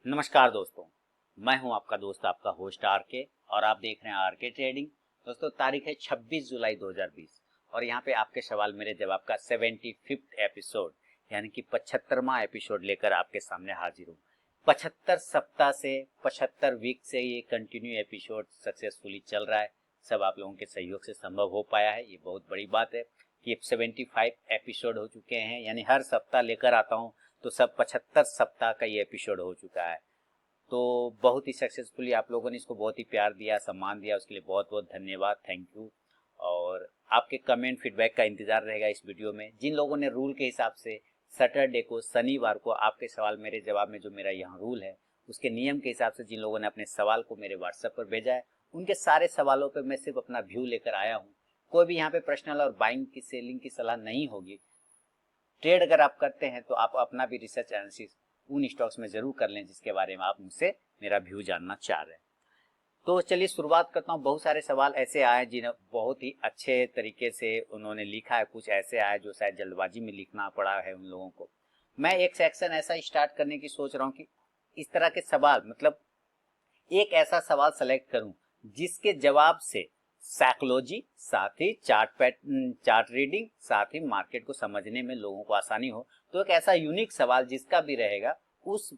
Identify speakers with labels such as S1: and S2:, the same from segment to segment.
S1: नमस्कार दोस्तों, मैं हूं आपका दोस्त आपका होस्ट आरके और आप देख रहे हैं आरके ट्रेडिंग। दोस्तों तारीख है 26 जुलाई 2020 और यहां पे आपके सवाल मेरे जवाब का 75th एपिसोड यानी कि 75वां एपिसोड लेकर आपके सामने हाजिर हूं। 75 सप्ताह से 75 वीक से ये कंटिन्यू एपिसोड सक्सेसफुली चल रहा है। सब आप लोगों के सहयोग से संभव हो पाया है, ये बहुत बड़ी बात है कि 75 एपिसोड हो चुके हैं, यानी हर सप्ताह लेकर आता हूं तो सब 75 सप्ताह का ये एपिसोड हो चुका है। तो बहुत ही सक्सेसफुली आप लोगों ने इसको बहुत ही प्यार दिया, सम्मान दिया, उसके लिए बहुत बहुत धन्यवाद, थैंक यू। और आपके कमेंट फीडबैक का इंतजार रहेगा इस वीडियो में। जिन लोगों ने रूल के हिसाब से सैटरडे को, शनिवार को आपके सवाल मेरे जवाब में, जो मेरा यहाँ रूल है उसके नियम के हिसाब से जिन लोगों ने अपने सवाल को मेरे व्हाट्सएप पर भेजा है, उनके सारे सवालों पर मैं सिर्फ अपना व्यू लेकर आया हूँ। कोई भी यहाँ पे पर्सनल और बाइंग की सेलिंग की सलाह नहीं होगी। ट्रेड अगर आप करते हैं तो आप अपना भी रिसर्च एनालिसिस उन स्टॉक्स में जरूर कर लें जिसके बारे में आप मुझसे मेरा व्यू जानना चाह रहे हैं। तो चलिए शुरुआत करता हूँ। बहुत सारे सवाल ऐसे आए जिन्हें बहुत ही अच्छे तरीके से उन्होंने लिखा है, कुछ ऐसे आए जो शायद जल्दबाजी में लिखना पड़ा है उन लोगों को। मैं एक सेक्शन ऐसा स्टार्ट करने की सोच रहा हूँ कि इस तरह के सवाल, मतलब एक ऐसा सवाल सेलेक्ट करूं जिसके जवाब से साइकोलॉजी, साथ ही चार्ट रीडिंग, साथ ही मार्केट को समझने में लोगों को आसानी हो। तो एक ऐसा यूनिक सवाल जिसका भी रहेगा, उस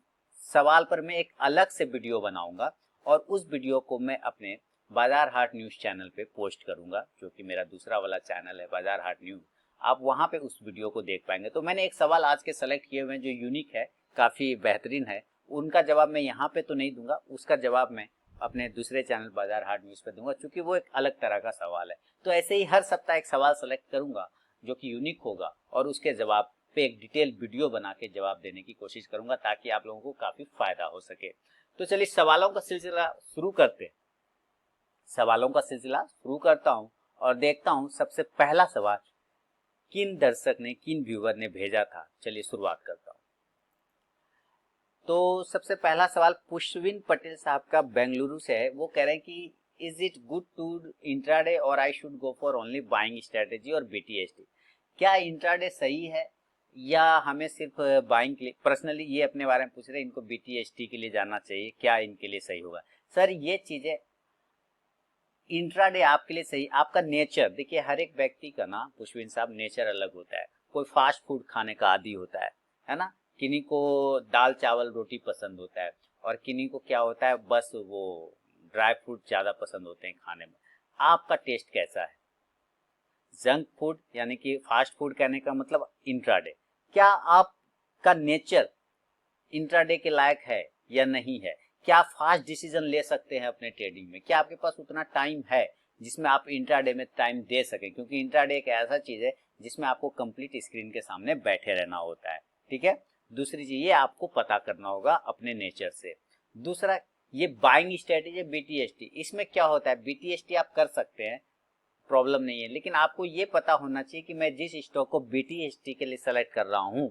S1: सवाल पर मैं एक अलग से वीडियो बनाऊंगा और उस वीडियो को मैं अपने बाजार हाट न्यूज चैनल पे पोस्ट करूंगा, जो कि मेरा दूसरा वाला चैनल है बाजार हाट न्यूज। आप वहां पे उस वीडियो को देख पाएंगे। तो मैंने एक सवाल आज के सेलेक्ट किए हुए हैं जो यूनिक है, काफी बेहतरीन है। उनका जवाब मैं यहाँ पे तो नहीं दूंगा, उसका जवाब मैं अपने दूसरे चैनल बाजार हाट न्यूज पे दूंगा, क्योंकि वो एक अलग तरह का सवाल है। तो ऐसे ही हर सप्ताह एक सवाल सेलेक्ट करूंगा जो कि यूनिक होगा और उसके जवाब पे एक डिटेल वीडियो बना के जवाब देने की कोशिश करूंगा, ताकि आप लोगों को काफी फायदा हो सके। तो चलिए सवालों का सिलसिला शुरू करते हैं। सवालों का सिलसिला शुरू करता हूं और देखता हूं सबसे पहला सवाल किन दर्शक ने, किन व्यूअर ने भेजा था। चलिए शुरुआत करता हूं। तो सबसे पहला सवाल पुष्विन पटेल साहब का बेंगलुरु से है। वो कह रहे हैं कि is it good to intraday और I should go for only buying strategy और बीटीएसटी। क्या इंट्राडे सही है या हमें सिर्फ बाइंग के लिए, पर्सनली ये अपने बारे में पूछ रहे हैं, इनको बीटीएसटी के लिए जाना चाहिए, क्या इनके लिए सही होगा। सर ये चीजें, इंट्राडे आपके लिए सही, आपका नेचर देखिए, हर एक व्यक्ति का ना पुष्विन साहब नेचर अलग होता है। कोई फास्ट फूड खाने का आदी होता है ना, किन्हीं को दाल चावल रोटी पसंद होता है और किन्हीं को क्या होता है, बस वो ड्राई फ्रूट ज्यादा पसंद होते हैं खाने में। आपका टेस्ट कैसा है? जंक फूड यानी कि फास्ट फूड कहने का मतलब इंट्राडे। क्या आपका नेचर इंट्राडे के लायक है या नहीं है? क्या आप फास्ट डिसीजन ले सकते हैं अपने ट्रेडिंग में? क्या आपके पास उतना टाइम है जिसमें आप इंट्राडे में टाइम दे सकें? क्योंकि इंट्राडे एक ऐसा चीज है जिसमें आपको कंप्लीट स्क्रीन के सामने बैठे रहना होता है। ठीक है, दूसरी चीज ये आपको पता करना होगा अपने नेचर से। दूसरा, ये बाइंग स्ट्रेटेजी बीटीएसटी, इसमें क्या होता है, बीटीएसटी आप कर सकते हैं, प्रॉब्लम नहीं है, लेकिन आपको ये पता होना चाहिए कि मैं जिस स्टॉक को बीटीएसटी के लिए सेलेक्ट कर रहा हूं,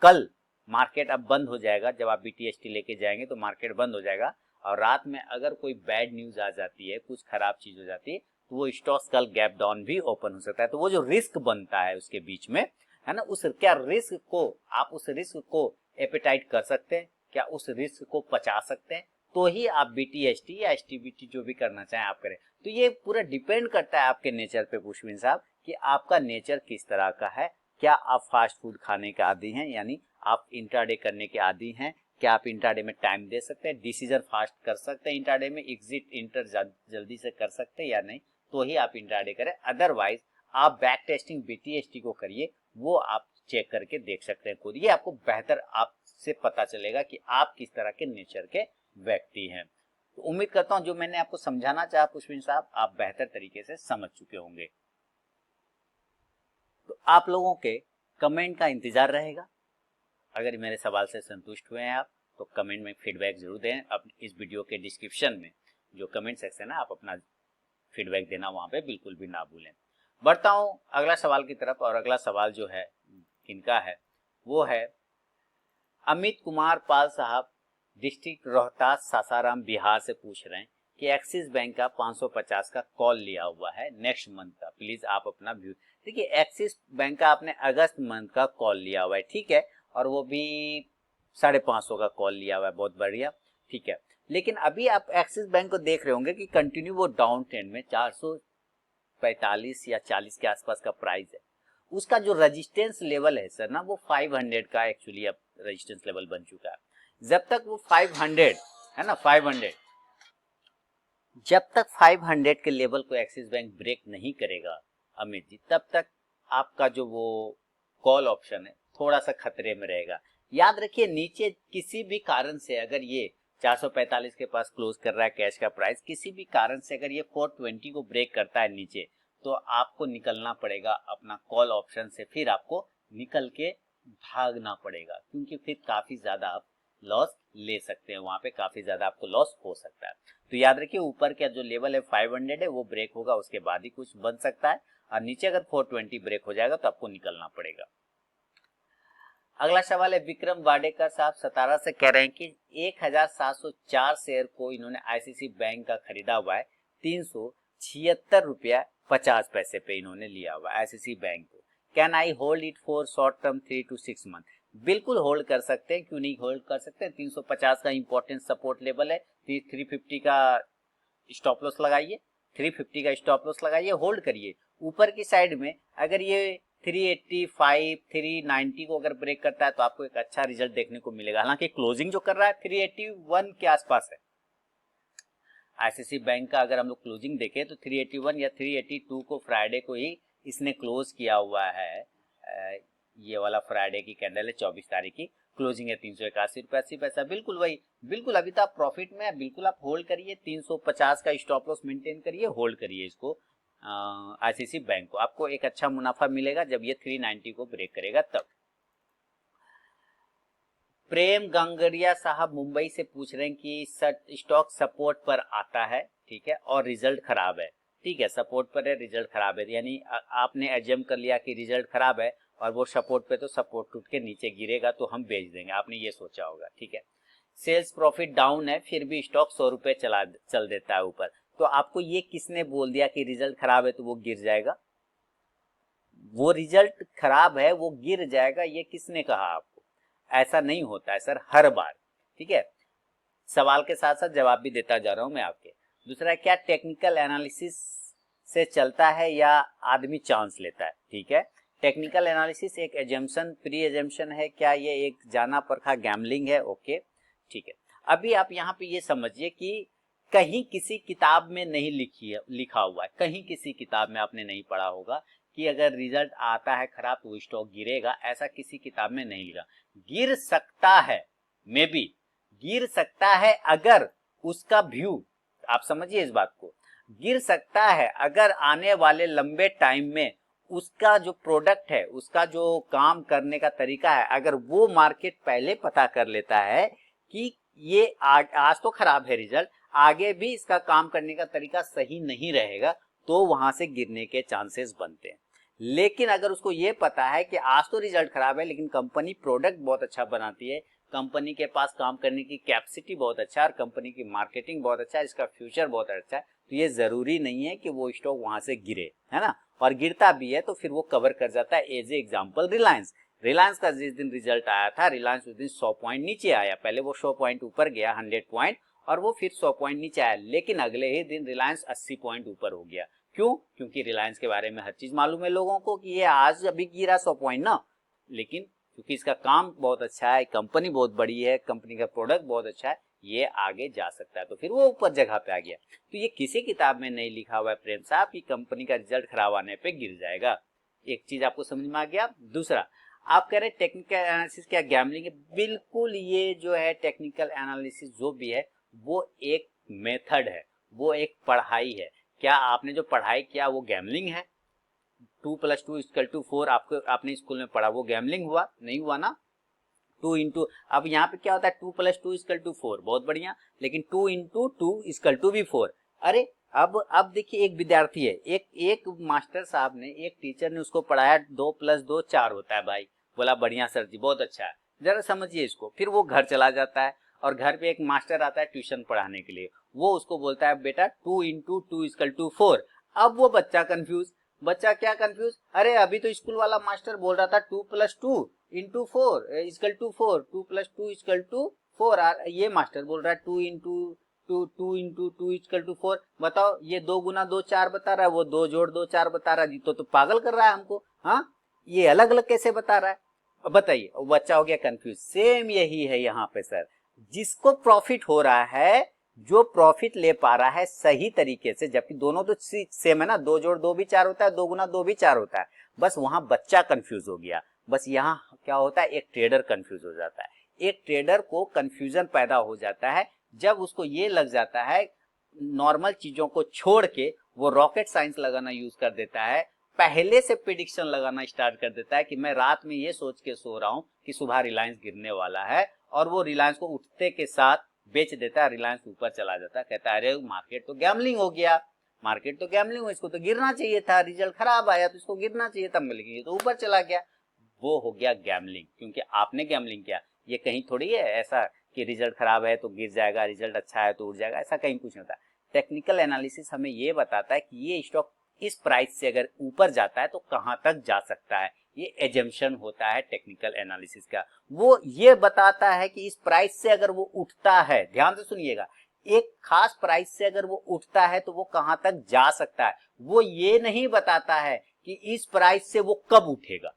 S1: कल मार्केट अब बंद हो जाएगा। जब आप बीटीएसटी लेके जाएंगे तो मार्केट बंद हो जाएगा और रात में अगर कोई बैड न्यूज आ जाती है, कुछ खराब चीज हो जाती है, तो वो स्टॉक्स कल गैप डाउन भी ओपन हो सकता है। तो वो जो रिस्क बनता है उसके बीच में, है ना, उस क्या रिस्क को आप, उस रिस्क को एपेटाइट कर सकते हैं, क्या उस रिस्क को पचा सकते हैं, तो ही आप बीटीएसटी या एसटीबीटी जो भी करना चाहें आप करें। तो ये पूरा डिपेंड करता है आपके नेचर पे पुष्पिन साहब, कि आपका नेचर किस तरह का है। क्या आप फास्ट फूड खाने के आदी हैं, यानी आप इंट्राडे करने के आदी हैं? क्या आप इंट्राडे में टाइम दे सकते हैं, डिसीजन फास्ट कर सकते हैं इंट्राडे में, एग्जिट इंटर जल्दी से कर सकते हैं या नहीं, तो ही आप इंट्राडे करें। अदरवाइज आप बैक टेस्टिंग बीटीएसटी को करिए, वो आप चेक करके देख सकते हैं खुद। ये आपको बेहतर आपसे पता चलेगा कि आप किस तरह के नेचर के व्यक्ति हैं। तो उम्मीद करता हूं जो मैंने आपको समझाना चाहा पुष्पिन साहब, आप बेहतर तरीके से समझ चुके होंगे। तो आप लोगों के कमेंट का इंतजार रहेगा। अगर मेरे सवाल से संतुष्ट हुए हैं आप, तो कमेंट में फीडबैक जरूर दें। अब इस वीडियो के डिस्क्रिप्शन में जो कमेंट सेक्शन है, आप अपना फीडबैक देना वहां पे बिल्कुल भी ना भूलें। बढ़ता हूं अगला सवाल की तरफ, और अगला सवाल जो है किनका है, वो है अमित कुमार पाल साहब, डिस्ट्रिक्ट रोहतास सासाराम बिहार से पूछ रहे हैं कि एक्सिस बैंक का 550 का कॉल लिया हुआ है नेक्स्ट मंथ का, प्लीज आप अपना व्यू। देखिए एक्सिस बैंक का आपने अगस्त मंथ का कॉल लिया हुआ है, ठीक है, और वो भी 550 का कॉल लिया हुआ है, बहुत बढ़िया, ठीक है। लेकिन अभी आप एक्सिस बैंक को देख रहे होंगे कि कंटिन्यू वो डाउन ट्रेंड में 445 या 40 के आसपास का प्राइस है। उसका जो रेजिस्टेंस लेवल है सर ना, वो 500 का एक्चुअली अब रेजिस्टेंस लेवल बन चुका है। जब तक वो 500 है ना, 500, जब तक 500 के लेवल को एक्सिस बैंक ब्रेक नहीं करेगा अमित जी, तब तक आपका जो वो कॉल ऑप्शन है थोड़ा सा खतरे में रहेगा। याद रखिए, नीचे किसी भी कारण से अगर ये 445 के पास क्लोज कर रहा है कैश का प्राइस, किसी भी कारण से अगर ये 420 को ब्रेक करता है नीचे, तो आपको निकलना पड़ेगा अपना कॉल ऑप्शन से, फिर आपको निकल के भागना पड़ेगा, क्योंकि फिर काफी ज्यादा आप लॉस ले सकते हैं, वहां पे काफी ज्यादा आपको लॉस हो सकता है। तो याद रखिए, ऊपर का जो लेवल है 500 है, वो ब्रेक होगा, उसके बाद ही कुछ बन सकता है, और नीचे अगर 420 ब्रेक हो जाएगा तो आपको निकलना पड़ेगा। अगला सवाल है विक्रम वाडेकर साहब सतारा से, कह रहे हैं कि 1704 शेयर को इन्होंने आईसीसी बैंक का खरीदा हुआ है, 376 रुपया 50 पैसे पे इन्होंने लिया हुआ है आईसीसी बैंक को। Can I hold it for short term 3 to 6 month? बिल्कुल होल्ड कर सकते हैं, क्यों नहीं होल्ड कर सकते हैं। 350 का इंपॉर्टेंट सपोर्ट लेवल है, 350 का स्टॉप लॉस लगाइए, 350 का स्टॉप लॉस लगाइए, होल्ड करिए। ऊपर की साइड में अगर ये 385 390 को अगर ब्रेक करता है तो आपको एक अच्छा रिजल्ट देखने को मिलेगा। हालांकि क्लोजिंग जो कर रहा है 381 के आसपास है आईसीसी बैंक का। अगर हम लोग क्लोजिंग देखें तो 381 या 382 को फ्राइडे को ही इसने क्लोज किया हुआ है। ये वाला फ्राइडे की कैंडल है, 24 तारीख की, क्लोजिंग है 381 रुपया 80 पैसा, बिल्कुल वही, बिल्कुल अभी तो आप प्रॉफिट में है, बिल्कुल आप होल्ड करिए, 350 का स्टॉप लॉस मेंटेन करिए, होल्ड करिए इसको आईसीसी बैंक को, आपको एक अच्छा मुनाफा मिलेगा जब ये 390 को ब्रेक करेगा तब। प्रेम गंगरिया साहब मुंबई से पूछ रहे हैं कि स्टॉक सपोर्ट पर आता है, ठीक है, और रिजल्ट खराब है, ठीक है, सपोर्ट पर है, रिजल्ट खराब है, यानी आपने एज्यूम कर लिया कि रिजल्ट खराब है और वो सपोर्ट पे, तो सपोर्ट टूट के नीचे गिरेगा तो हम बेच देंगे, आपने ये सोचा होगा, ठीक है। सेल्स प्रॉफिट डाउन है, फिर भी स्टॉक 100 रुपए चल देता है ऊपर, तो आपको ये किसने बोल दिया कि रिजल्ट खराब है तो वो गिर जाएगा? वो रिजल्ट खराब है वो गिर जाएगा, ये किसने कहा आपको? ऐसा नहीं होता है सर हर बार, ठीक है। सवाल के साथ साथ जवाब भी देता जा रहा हूं मैं आपके। दूसरा, क्या टेक्निकल एनालिसिस से चलता है या आदमी चांस लेता है? ठीक है, टेक्निकल एनालिसिस एक एजम्पशन, प्री एजम्पशन है, क्या ये एक जाना परखा गैम्बलिंग है? ओके, ठीक है। अभी आप यहाँ पे ये समझिए कि कहीं किसी किताब में नहीं लिखा हुआ है, कहीं किसी किताब में आपने नहीं पढ़ा होगा कि अगर रिजल्ट आता है खराब तो वो स्टॉक गिरेगा, ऐसा किसी किताब में नहीं लिखा। गिर सकता है, मे बी गिर सकता है अगर उसका व्यू, आप समझिए इस बात को, गिर सकता है अगर आने वाले लंबे टाइम में उसका जो प्रोडक्ट है, उसका जो काम करने का तरीका है, अगर वो मार्केट पहले पता कर लेता है कि ये आज तो खराब है रिजल्ट, आगे भी इसका काम करने का तरीका सही नहीं रहेगा, तो वहां से गिरने के चांसेस बनते हैं। लेकिन अगर उसको ये पता है कि आज तो रिजल्ट खराब है लेकिन कंपनी प्रोडक्ट बहुत अच्छा बनाती है, कंपनी के पास काम करने की कैपेसिटी बहुत अच्छा है और कंपनी की मार्केटिंग बहुत अच्छा है, इसका फ्यूचर बहुत अच्छा है, तो ये जरूरी नहीं है कि वो स्टॉक वहां से गिरे, है ना। और गिरता भी है तो फिर वो कवर कर जाता है। एज ए एग्जांपल रिलायंस का जिस दिन रिजल्ट आया था, रिलायंस उस दिन 100 पॉइंट नीचे आया, पहले वो 100 पॉइंट ऊपर गया 100 पॉइंट, और वो फिर 100 पॉइंट नीचे आया, लेकिन अगले ही दिन रिलायंस 80 पॉइंट ऊपर हो गया। क्यों? क्योंकि रिलायंस के बारे में हर चीज मालूम है लोगों को कि ये आज अभी गिरा 100 पॉइंट ना, लेकिन क्योंकि इसका काम बहुत अच्छा है, कंपनी बहुत बड़ी है, कंपनी का प्रोडक्ट बहुत अच्छा है, ये आगे जा सकता है, तो फिर वो ऊपर जगह पे आ गया। तो ये किसी किताब में नहीं लिखा हुआ है प्रेम साहब कि कंपनी का रिजल्ट खराब आने पे गिर जाएगा। एक चीज आपको समझ में आ गया। दूसरा, आप कह रहे टेक्निकल एनालिसिस क्या गैम्बलिंग है? बिल्कुल, ये जो है टेक्निकल एनालिसिस जो भी है वो एक मेथड है, वो एक पढ़ाई है। क्या आपने जो पढ़ाई किया वो गैम्बलिंग है? 2 + 2 = 4 आपने स्कूल में पढ़ा, वो गैम्बलिंग हुआ? नहीं हुआ ना। 2 इंटू, अब यहाँ पे क्या होता है 2 + 2 = 4, बहुत बढ़िया, लेकिन 2 × 2 = भी 4। अरे अब देखिए, एक विद्यार्थी है, एक मास्टर साहब ने, एक टीचर ने उसको पढ़ाया 2 + 2 4 होता है भाई, बोला बढ़िया सर जी, बहुत अच्छा है, जरा समझिए इसको। फिर वो घर चला जाता है और घर पे एक मास्टर आता है ट्यूशन पढ़ाने के लिए, वो उसको बोलता है बेटा 2 × 2 = 4। अब वो बच्चा क्या कंफ्यूज, अरे अभी तो स्कूल वाला मास्टर बोल रहा था 2 + 2, into 4 equal to 4, 2 + 2 equal to 4। ये मास्टर बोल रहा है 2 इंटू 2 इक्वल टू 4। बताओ, ये 2 गुना 2 4 बता रहा है, वो 2 जोड़ 2 4 बता रहा है। तो पागल कर रहा है हमको। हाँ, ये अलग अलग कैसे बता रहा है? अब बताइए, बच्चा हो गया कंफ्यूज। सेम यही है यहाँ पे सर, जिसको प्रॉफिट हो रहा है, जो प्रॉफिट ले पा रहा है सही तरीके से, जबकि दोनों तो सेम है ना, 2 जोड़ 2 भी 4 होता है, 2 गुना 2 भी 4 होता है। बस वहां बच्चा कंफ्यूज हो गया। बस यहाँ क्या होता है, एक ट्रेडर कंफ्यूज हो जाता है। एक ट्रेडर को कंफ्यूजन पैदा हो जाता है जब उसको ये लग जाता है नॉर्मल चीजों को छोड़ के वो रॉकेट साइंस लगाना यूज कर देता है, पहले से प्रिडिक्शन लगाना स्टार्ट कर देता है कि मैं रात में ये सोच के सो रहा हूं कि सुबह रिलायंस गिरने वाला है, और वो रिलायंस को उठते के साथ बेच देता है, रिलायंस ऊपर चला जाता है। कहता है अरे मार्केट तो गैम्बलिंग हो गया, मार्केट तो गैम्बलिंग हो, इसको तो गिरना चाहिए था, रिजल्ट खराब आया तो इसको गिरना चाहिए था, लेकिन ये तो ऊपर चला गया। वो हो गया गैम्बलिंग, क्योंकि आपने गैम्बलिंग किया। ये कहीं थोड़ी है ऐसा कि रिजल्ट खराब है तो गिर जाएगा, रिजल्ट अच्छा है तो उड़ जाएगा, ऐसा कहीं कुछ नहीं होता। टेक्निकल एनालिसिस हमें ये बताता है कि ये स्टॉक इस प्राइस से अगर ऊपर जाता है तो कहां तक जा सकता है। ये एजम्पशन होता है टेक्निकल एनालिसिस का। वो ये बताता है कि इस प्राइस से अगर वो उठता है, ध्यान से सुनिएगा, एक खास प्राइस से अगर वो उठता है तो वो कहां तक जा सकता है। वो ये नहीं बताता है कि इस प्राइस से वो कब उठेगा।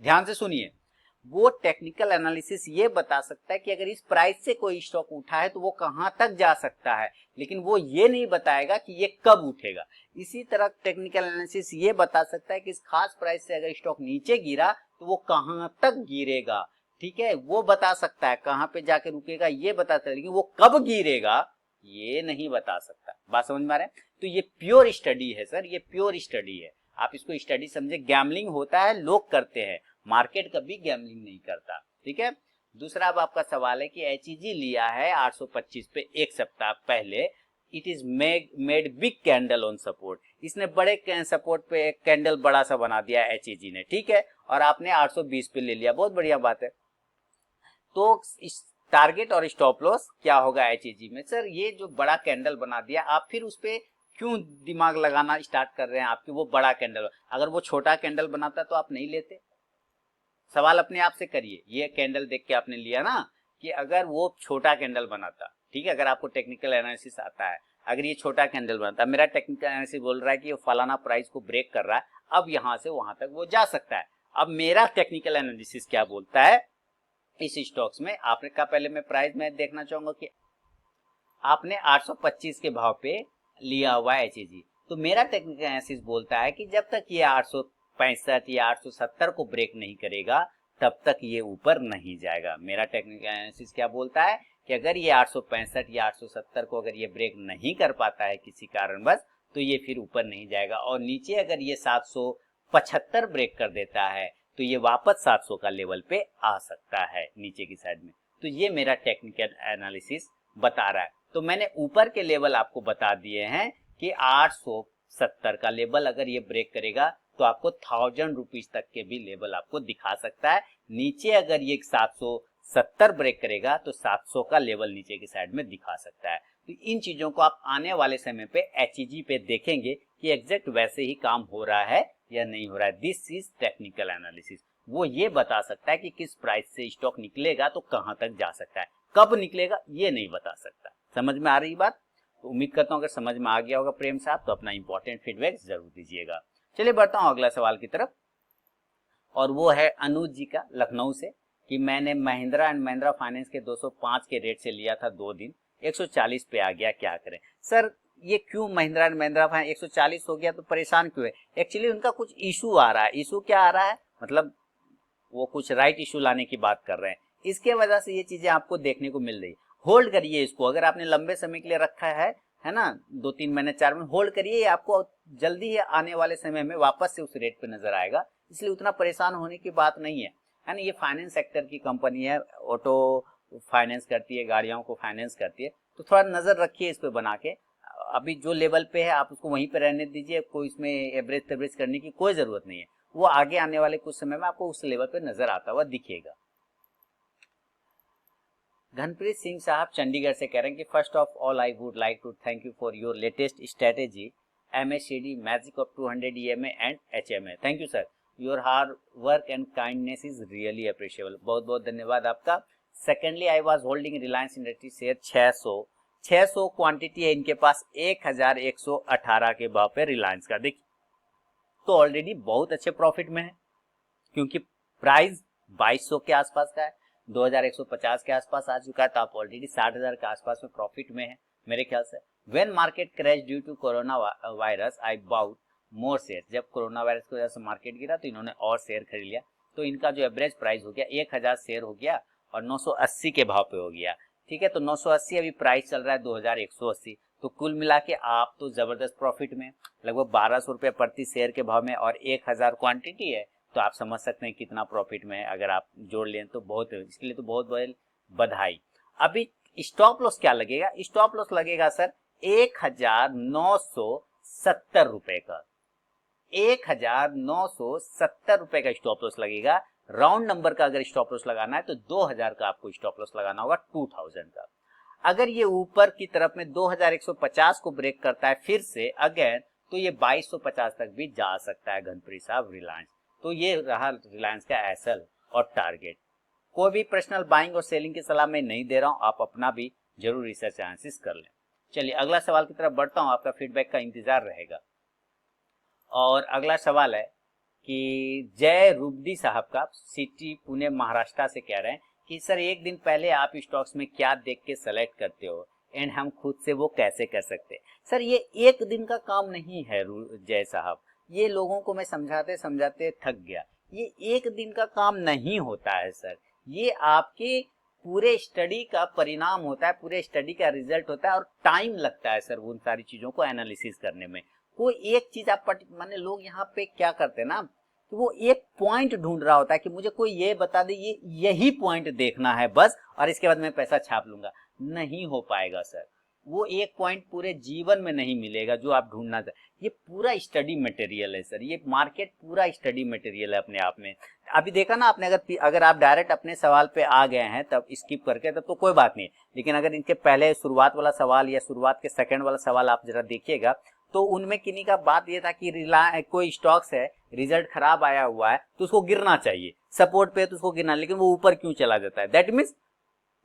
S1: ध्यान से सुनिए, वो टेक्निकल एनालिसिस ये बता सकता है कि अगर इस प्राइस से कोई स्टॉक उठा है तो वो कहां तक जा सकता है, लेकिन वो ये नहीं बताएगा कि ये कब उठेगा। इसी तरह टेक्निकल एनालिसिस ये बता सकता है कि इस खास प्राइस से अगर स्टॉक नीचे गिरा तो वो कहां तक गिरेगा। ठीक है, वो बता सकता है, कहां पे जाके रुकेगा ये बता सकता है, लेकिन वो कब गिरेगा ये नहीं बता सकता। बात समझ में आ रहा है? तो ये प्योर स्टडी है सर, ये प्योर स्टडी है। आप इसको स्टडी समझे। गैम्बलिंग होता है, लोग करते हैं, मार्केट कभी गैम्बलिंग नहीं करता। ठीक है। दूसरा अब आपका सवाल है कि एचईजी लिया है 825 पे एक सप्ताह पहले, it is made big candle on support. इसने बड़े सपोर्ट पे एक कैंडल बड़ा सा बना दिया एचईजी ने, ठीक है, और आपने 820 पे ले लिया, बहुत बढ़िया बात है। तो इस टारगेट और स्टॉप लॉस क्या होगा एचईजी में? सर ये जो बड़ा कैंडल बना दिया, आप फिर उस पे क्यों दिमाग लगाना स्टार्ट कर रहे हैं? आपकी वो बड़ा कैंडल, अगर वो छोटा कैंडल बनाता तो आप नहीं लेते। सवाल अपने आप से करिए। ये कैंडल देख के आपने लिया ना, कि अगर वो छोटा कैंडल बनाता, ठीक है, अगर आपको टेक्निकल एनालिसिस आता है, अगर ये छोटा कैंडल बनाता, मेरा टेक्निकल एनालिसिस बोल रहा है कि ये फलाना प्राइस को ब्रेक कर रहा है, अब यहां से वहां तक वो जा सकता है। अब मेरा टेक्निकल एनालिसिस क्या बोलता है इस स्टॉक्स में? आपने कहा पहले मैं प्राइस में देखना चाहूंगा कि आपने 825 के भाव पे लिया हुआ है एचईजी, तो मेरा टेक्निकल एनालिसिस बोलता है कि जब तक ये 865 या 870 को ब्रेक नहीं करेगा तब तक ये ऊपर नहीं जाएगा। मेरा टेक्निकल एनालिसिस क्या बोलता है कि अगर ये 865 या 870 को अगर ये ब्रेक नहीं कर पाता है किसी कारणवश, तो ये फिर ऊपर नहीं जाएगा, और नीचे अगर ये 775 ब्रेक कर देता है तो ये वापस 700 का लेवल पे आ सकता है नीचे की साइड में। तो ये मेरा टेक्निकल एनालिसिस बता रहा है। तो मैंने ऊपर के लेवल आपको बता दिए हैं कि 870 का लेवल अगर ये ब्रेक करेगा तो आपको 1000 रुपीज तक के भी लेवल आपको दिखा सकता है। नीचे अगर ये 770 ब्रेक करेगा तो 700 का लेवल नीचे की साइड में दिखा सकता है। तो इन चीजों को आप आने वाले समय पे एचईजी पे देखेंगे कि एग्जैक्ट वैसे ही काम हो रहा है या नहीं हो रहा है। This is technical analysis. वो ये बता सकता है कि किस प्राइस से स्टॉक निकलेगा तो कहां तक जा सकता है, कब निकलेगा ये नहीं बता सकता। समझ में आ रही बात? तो उम्मीद करता हूं अगर समझ में आ गया होगा प्रेम साहब, तो अपना इंपॉर्टेंट फीडबैक जरूर दीजिएगा। चलिए बढ़ता हूं अगला सवाल की तरफ, और वो है अनुज जी का लखनऊ से, कि मैंने महिंद्रा एंड महिंद्रा फाइनेंस के 205 के रेट से लिया था 2 दिन, 140 पे आ गया, क्या करें? सर ये क्यों महिंद्रा एंड महिंद्रा फाइनेंस 140 हो गया तो परेशान क्यों है? एक्चुअली उनका कुछ इशू आ रहा है। इशू क्या आ रहा है? मतलब वो कुछ राइट इशू लाने की बात कर रहे हैं, इसके वजह से ये चीजें आपको देखने को मिल रही है। होल्ड करिए इसको, अगर आपने लंबे समय के लिए रखा है ना, 2-3 महीने 4 महीने होल्ड करिए, आपको जल्दी ही आने वाले समय में वापस से उस रेट पे नजर आएगा, इसलिए उतना परेशान होने की बात नहीं है ना। ये फाइनेंस सेक्टर की कंपनी है, ऑटो फाइनेंस करती है, गाड़ियों को फाइनेंस करती है, तो थोड़ा नजर रखिए इस पे बना के। अभी जो लेवल पे है आप उसको वहीं पे रहने दीजिए, कोई इसमें एवरेज तेवरेज करने की कोई जरूरत नहीं है, वो आगे आने वाले कुछ समय में आपको उस लेवल पे नजर आता हुआ दिखेगा। घनप्रीत सिंह साहब चंडीगढ़ से कह रहे हैं कि first of all I would like to thank you for your latest strategy MACD magic of 200 EMA and HMA। Thank you sir. Your hard work and kindness is really appreciable. बहुत बहुत धन्यवाद आपका। Secondly, I was holding Reliance industry share 600 quantity है इनके पास 1118 के भाव पे रिलायंस का। देखिए तो ऑलरेडी बहुत अच्छे प्रॉफिट में है, क्योंकि प्राइस 2200 के आसपास का है, 2150 के आसपास आ चुका है, तो आप ऑलरेडी 60,000 के आसपास में प्रॉफिट में है मेरे ख्याल से। When market crash due to corona virus I bought more share. जब कोरोना वायरस की वजह से मार्केट गिरा तो इन्होंने और शेयर खरीद लिया, तो इनका जो एवरेज प्राइस हो गया 1000 शेयर हो गया और 980 के भाव पे हो गया। ठीक है, तो 980 अभी प्राइस चल रहा है 2180, तो कुल मिला के आप तो जबरदस्त प्रॉफिट में, लगभग 1200 रुपये प्रति शेयर के भाव में, और 1000 क्वांटिटी है, तो आप समझ सकते हैं कितना प्रॉफिट में है। अगर आप जोड़ लें तो बहुत, इसके लिए तो बहुत बहुत बधाई। अभी स्टॉप लॉस क्या लगेगा? स्टॉप लॉस लगेगा सर 1970 रुपए का, 1970 रुपए का स्टॉप लॉस लगेगा। राउंड नंबर का अगर स्टॉप लॉस लगाना है तो 2000 का आपको स्टॉप लॉस लगाना होगा, 2000 का। अगर ये ऊपर की तरफ में 2150 को ब्रेक करता है फिर से अगेन, तो ये 2250 तक भी जा सकता है घनप्रीत साहब रिलायंस। तो ये रहा रिलायंस का एसएल और टारगेट। कोई भी पर्सनल बाइंग और सेलिंग की सलाह मैं नहीं दे रहा हूं, आप अपना भी जरूर रिसर्च एनालिसिस कर लें। चलिए अगला सवाल की तरफ बढ़ता हूं, आपका फीडबैक का इंतजार रहेगा। और अगला सवाल है कि जय रुबडी साहब का, सिटी पुणे महाराष्ट्र से कह रहे हैं कि सर एक दिन पहले आप स्टॉक्स में क्या देख के सेलेक्ट करते हो एंड हम खुद से वो कैसे कर सकते हैं? सर ये एक दिन का काम नहीं है जय साहब, ये लोगों को मैं समझाते समझाते थक गया। ये एक दिन का काम नहीं होता है सर, ये आपके पूरे स्टडी का परिणाम होता है, पूरे स्टडी का रिजल्ट होता है, और टाइम लगता है सर उन सारी चीजों को एनालिसिस करने में। कोई एक चीज आप माने लोग यहाँ पे क्या करते हैं ना, तो वो एक पॉइंट ढूंढ रहा होता है कि मुझे कोई ये बता दे, ये यही पॉइंट देखना है बस, और इसके बाद मैं पैसा छाप लूंगा। नहीं हो पाएगा सर, वो एक पॉइंट पूरे जीवन में नहीं मिलेगा जो आप ढूंढना चाहते। ये पूरा स्टडी मटेरियल है सर, ये मार्केट पूरा स्टडी मटेरियल है अपने आप में। अभी देखा ना आपने, अगर आप डायरेक्ट अपने सवाल पे आ गए हैं तब स्किप करके, तब तो कोई बात नहीं, लेकिन अगर इनके पहले शुरुआत वाला सवाल या शुरुआत के सेकंड वाला सवाल आप जरा देखिएगा, तो उनमें किन्हीं का बात ये था कि कोई स्टॉक्स है, रिजल्ट खराब आया हुआ है तो उसको गिरना चाहिए, सपोर्ट पे तो उसको गिरना, लेकिन वो ऊपर क्यों चला जाता है?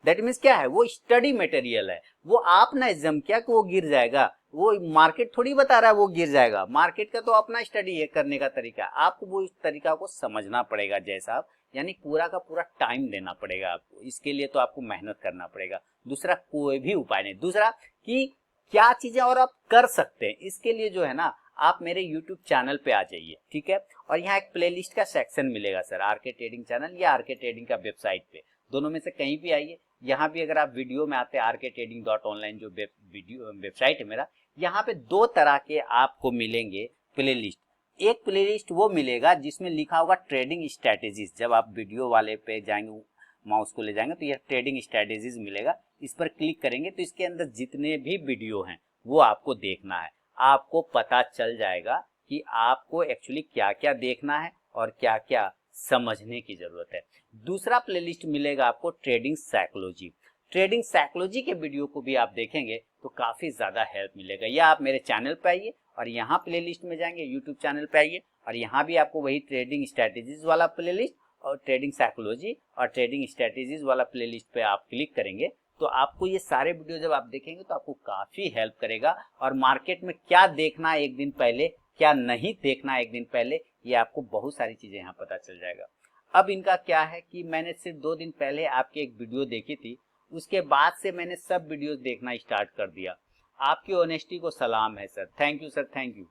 S1: दैट मीन्स क्या है, वो स्टडी मटेरियल है। वो आपने जम किया कि वो गिर जाएगा, वो मार्केट थोड़ी बता रहा है वो गिर जाएगा, मार्केट का तो अपना स्टडी है करने का तरीका। आपको वो इस तरीका को समझना पड़ेगा जैसा आप, यानी पूरा का पूरा टाइम देना पड़ेगा आपको, इसके लिए तो आपको मेहनत करना पड़ेगा। दूसरा कोई भी उपाय नहीं। दूसरा कि क्या चीजें और आप कर सकते हैं, इसके लिए जो है ना, आप मेरे YouTube चैनल पे आ जाइए, ठीक है, और यहाँ एक प्लेलिस्ट का सेक्शन मिलेगा सर, आरके ट्रेडिंग चैनल या आरके ट्रेडिंग का वेबसाइट पे, दोनों में से कहीं भी आइए। यहाँ भी अगर आप वीडियो में आते हैं rktrading.online जो वीडियो वेबसाइट है मेरा, यहाँ पे दो तरह के आपको मिलेंगे प्लेलिस्ट। एक प्लेलिस्ट वो मिलेगा जिसमें लिखा होगा ट्रेडिंग स्ट्रेटेजीज, जब आप वीडियो वाले पे जाएंगे, माउस को ले जाएंगे तो यह ट्रेडिंग स्ट्रेटेजीज मिलेगा, इस पर क्लिक करेंगे तो इसके अंदर जितने भी वीडियो हैं वो आपको देखना है। आपको पता चल जाएगा कि आपको एक्चुअली क्या क्या देखना है और क्या क्या समझने की जरूरत है। दूसरा प्लेलिस्ट मिलेगा आपको ट्रेडिंग साइकोलॉजी। ट्रेडिंग साइकोलॉजी के वीडियो को भी आप देखेंगे तो काफी ज्यादा हेल्प मिलेगा। या आप मेरे चैनल पे आइए और यहाँ प्लेलिस्ट में जाएंगे, यूट्यूब चैनल पे आइए और यहाँ भी आपको वही ट्रेडिंग स्ट्रेटेजीज वाला प्लेलिस्ट और ट्रेडिंग साइकोलॉजी और ट्रेडिंग स्ट्रेटेजीज वाला प्लेलिस्ट पे आप क्लिक करेंगे तो आपको ये सारे वीडियो जब आप देखेंगे तो आपको काफी हेल्प करेगा। और मार्केट में क्या देखना है एक दिन पहले, क्या नहीं देखना है एक दिन पहले, ये आपको बहुत सारी चीजें यहाँ पता चल जाएगा। अब इनका क्या है कि मैंने सिर्फ 2 दिन पहले आपकी एक वीडियो देखी थी, उसके बाद से मैंने सब वीडियोस देखना स्टार्ट कर दिया। आपकी ऑनेस्टी को सलाम है sir, thank you sir, thank you.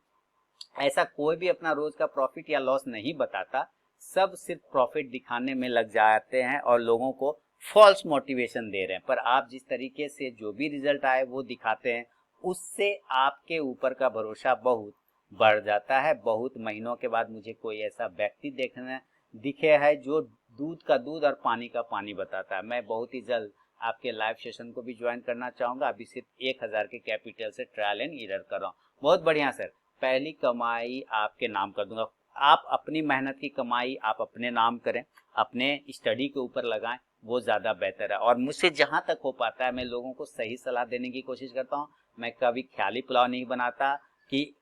S1: ऐसा कोई भी अपना रोज का प्रॉफिट या लॉस नहीं बताता, सब सिर्फ प्रॉफिट दिखाने में लग जाते हैं और लोगों को फॉल्स मोटिवेशन दे रहे हैं। पर आप जिस तरीके से जो भी रिजल्ट आए वो दिखाते हैं, उससे आपके ऊपर का भरोसा बहुत बढ़ जाता है। बहुत महीनों के बाद मुझे कोई ऐसा व्यक्ति देखने दिखे है जो दूध का दूध और पानी का पानी बताता है। मैं बहुत ही जल्द आपके लाइव सेशन को भी ज्वाइन करना चाहूंगा। अभी सिर्फ 1000 के कैपिटल से ट्रायल एंड एरर कर रहा हूँ। बहुत बढ़िया सर, पहली कमाई आपके नाम कर दूंगा। आप अपनी मेहनत की कमाई आप अपने नाम करें, अपने स्टडी के ऊपर लगाएं, वो ज्यादा बेहतर है। और मुझसे जहां तक हो पाता है मैं लोगों को सही सलाह देने की कोशिश करता हूं। मैं कभी ख्याली पुलाव नहीं बनाता कि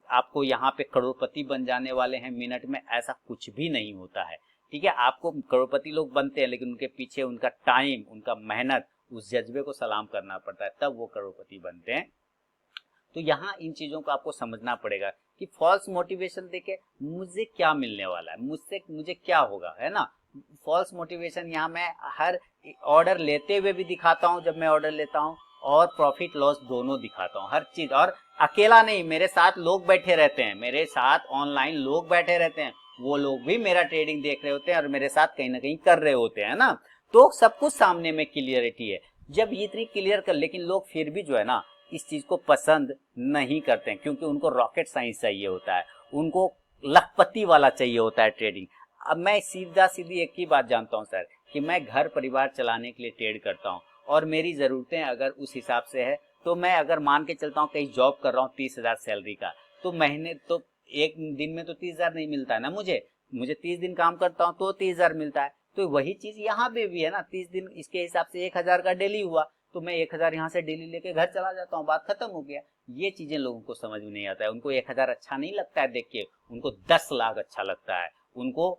S1: आपको यहाँ पे करोड़पति बन जाने वाले हैं मिनट में, ऐसा कुछ भी नहीं होता है। ठीक है, आपको करोड़पति लोग बनते हैं लेकिन उनके पीछे उनका टाइम, उनका मेहनत, उस जज्बे को सलाम करना पड़ता है, तब वो करोड़पति बनते हैं। तो यहाँ इन चीजों को आपको समझना पड़ेगा कि फॉल्स मोटिवेशन देके मुझे क्या मिलने वाला है, मुझे क्या होगा, है ना। फॉल्स मोटिवेशन यहाँ मैं हर ऑर्डर लेते हुए भी दिखाता हूँ, जब मैं ऑर्डर लेता हूँ, और प्रॉफिट लॉस दोनों दिखाता हूँ, हर चीज। और अकेला नहीं, मेरे साथ लोग बैठे रहते हैं, मेरे साथ ऑनलाइन लोग बैठे रहते हैं, वो लोग भी मेरा ट्रेडिंग देख रहे होते हैं और मेरे साथ कहीं ना कहीं कर रहे होते हैं ना। तो सब कुछ सामने में क्लियरिटी है। जब ये इतनी क्लियर कर, लेकिन लोग फिर भी जो है ना इस चीज को पसंद नहीं करते हैं, क्योंकि उनको रॉकेट साइंस चाहिए होता है, उनको लखपति वाला चाहिए होता है ट्रेडिंग। अब मैं सीधी एक ही बात जानता हूं सर, कि मैं घर परिवार चलाने के लिए ट्रेड करता हूं, और मेरी जरूरतें अगर उस हिसाब से है, तो मैं अगर मान के चलता हूं कहीं जॉब कर रहा हूं 30,000 सैलरी का, तो महीने तो एक दिन में तो 30,000 नहीं मिलता है ना मुझे 30 दिन काम करता हूं तो 30,000 मिलता है। तो वही चीज यहाँ पे भी है ना, 30 दिन इसके हिसाब से 1,000 का डेली हुआ, तो मैं 1,000 यहाँ से डेली लेके घर चला जाता हूँ, बात खत्म हो गया। ये चीजें लोगों को समझ में नहीं आता है, उनको 1,000 अच्छा नहीं लगता है देख के, उनको 10 लाख अच्छा लगता है, उनको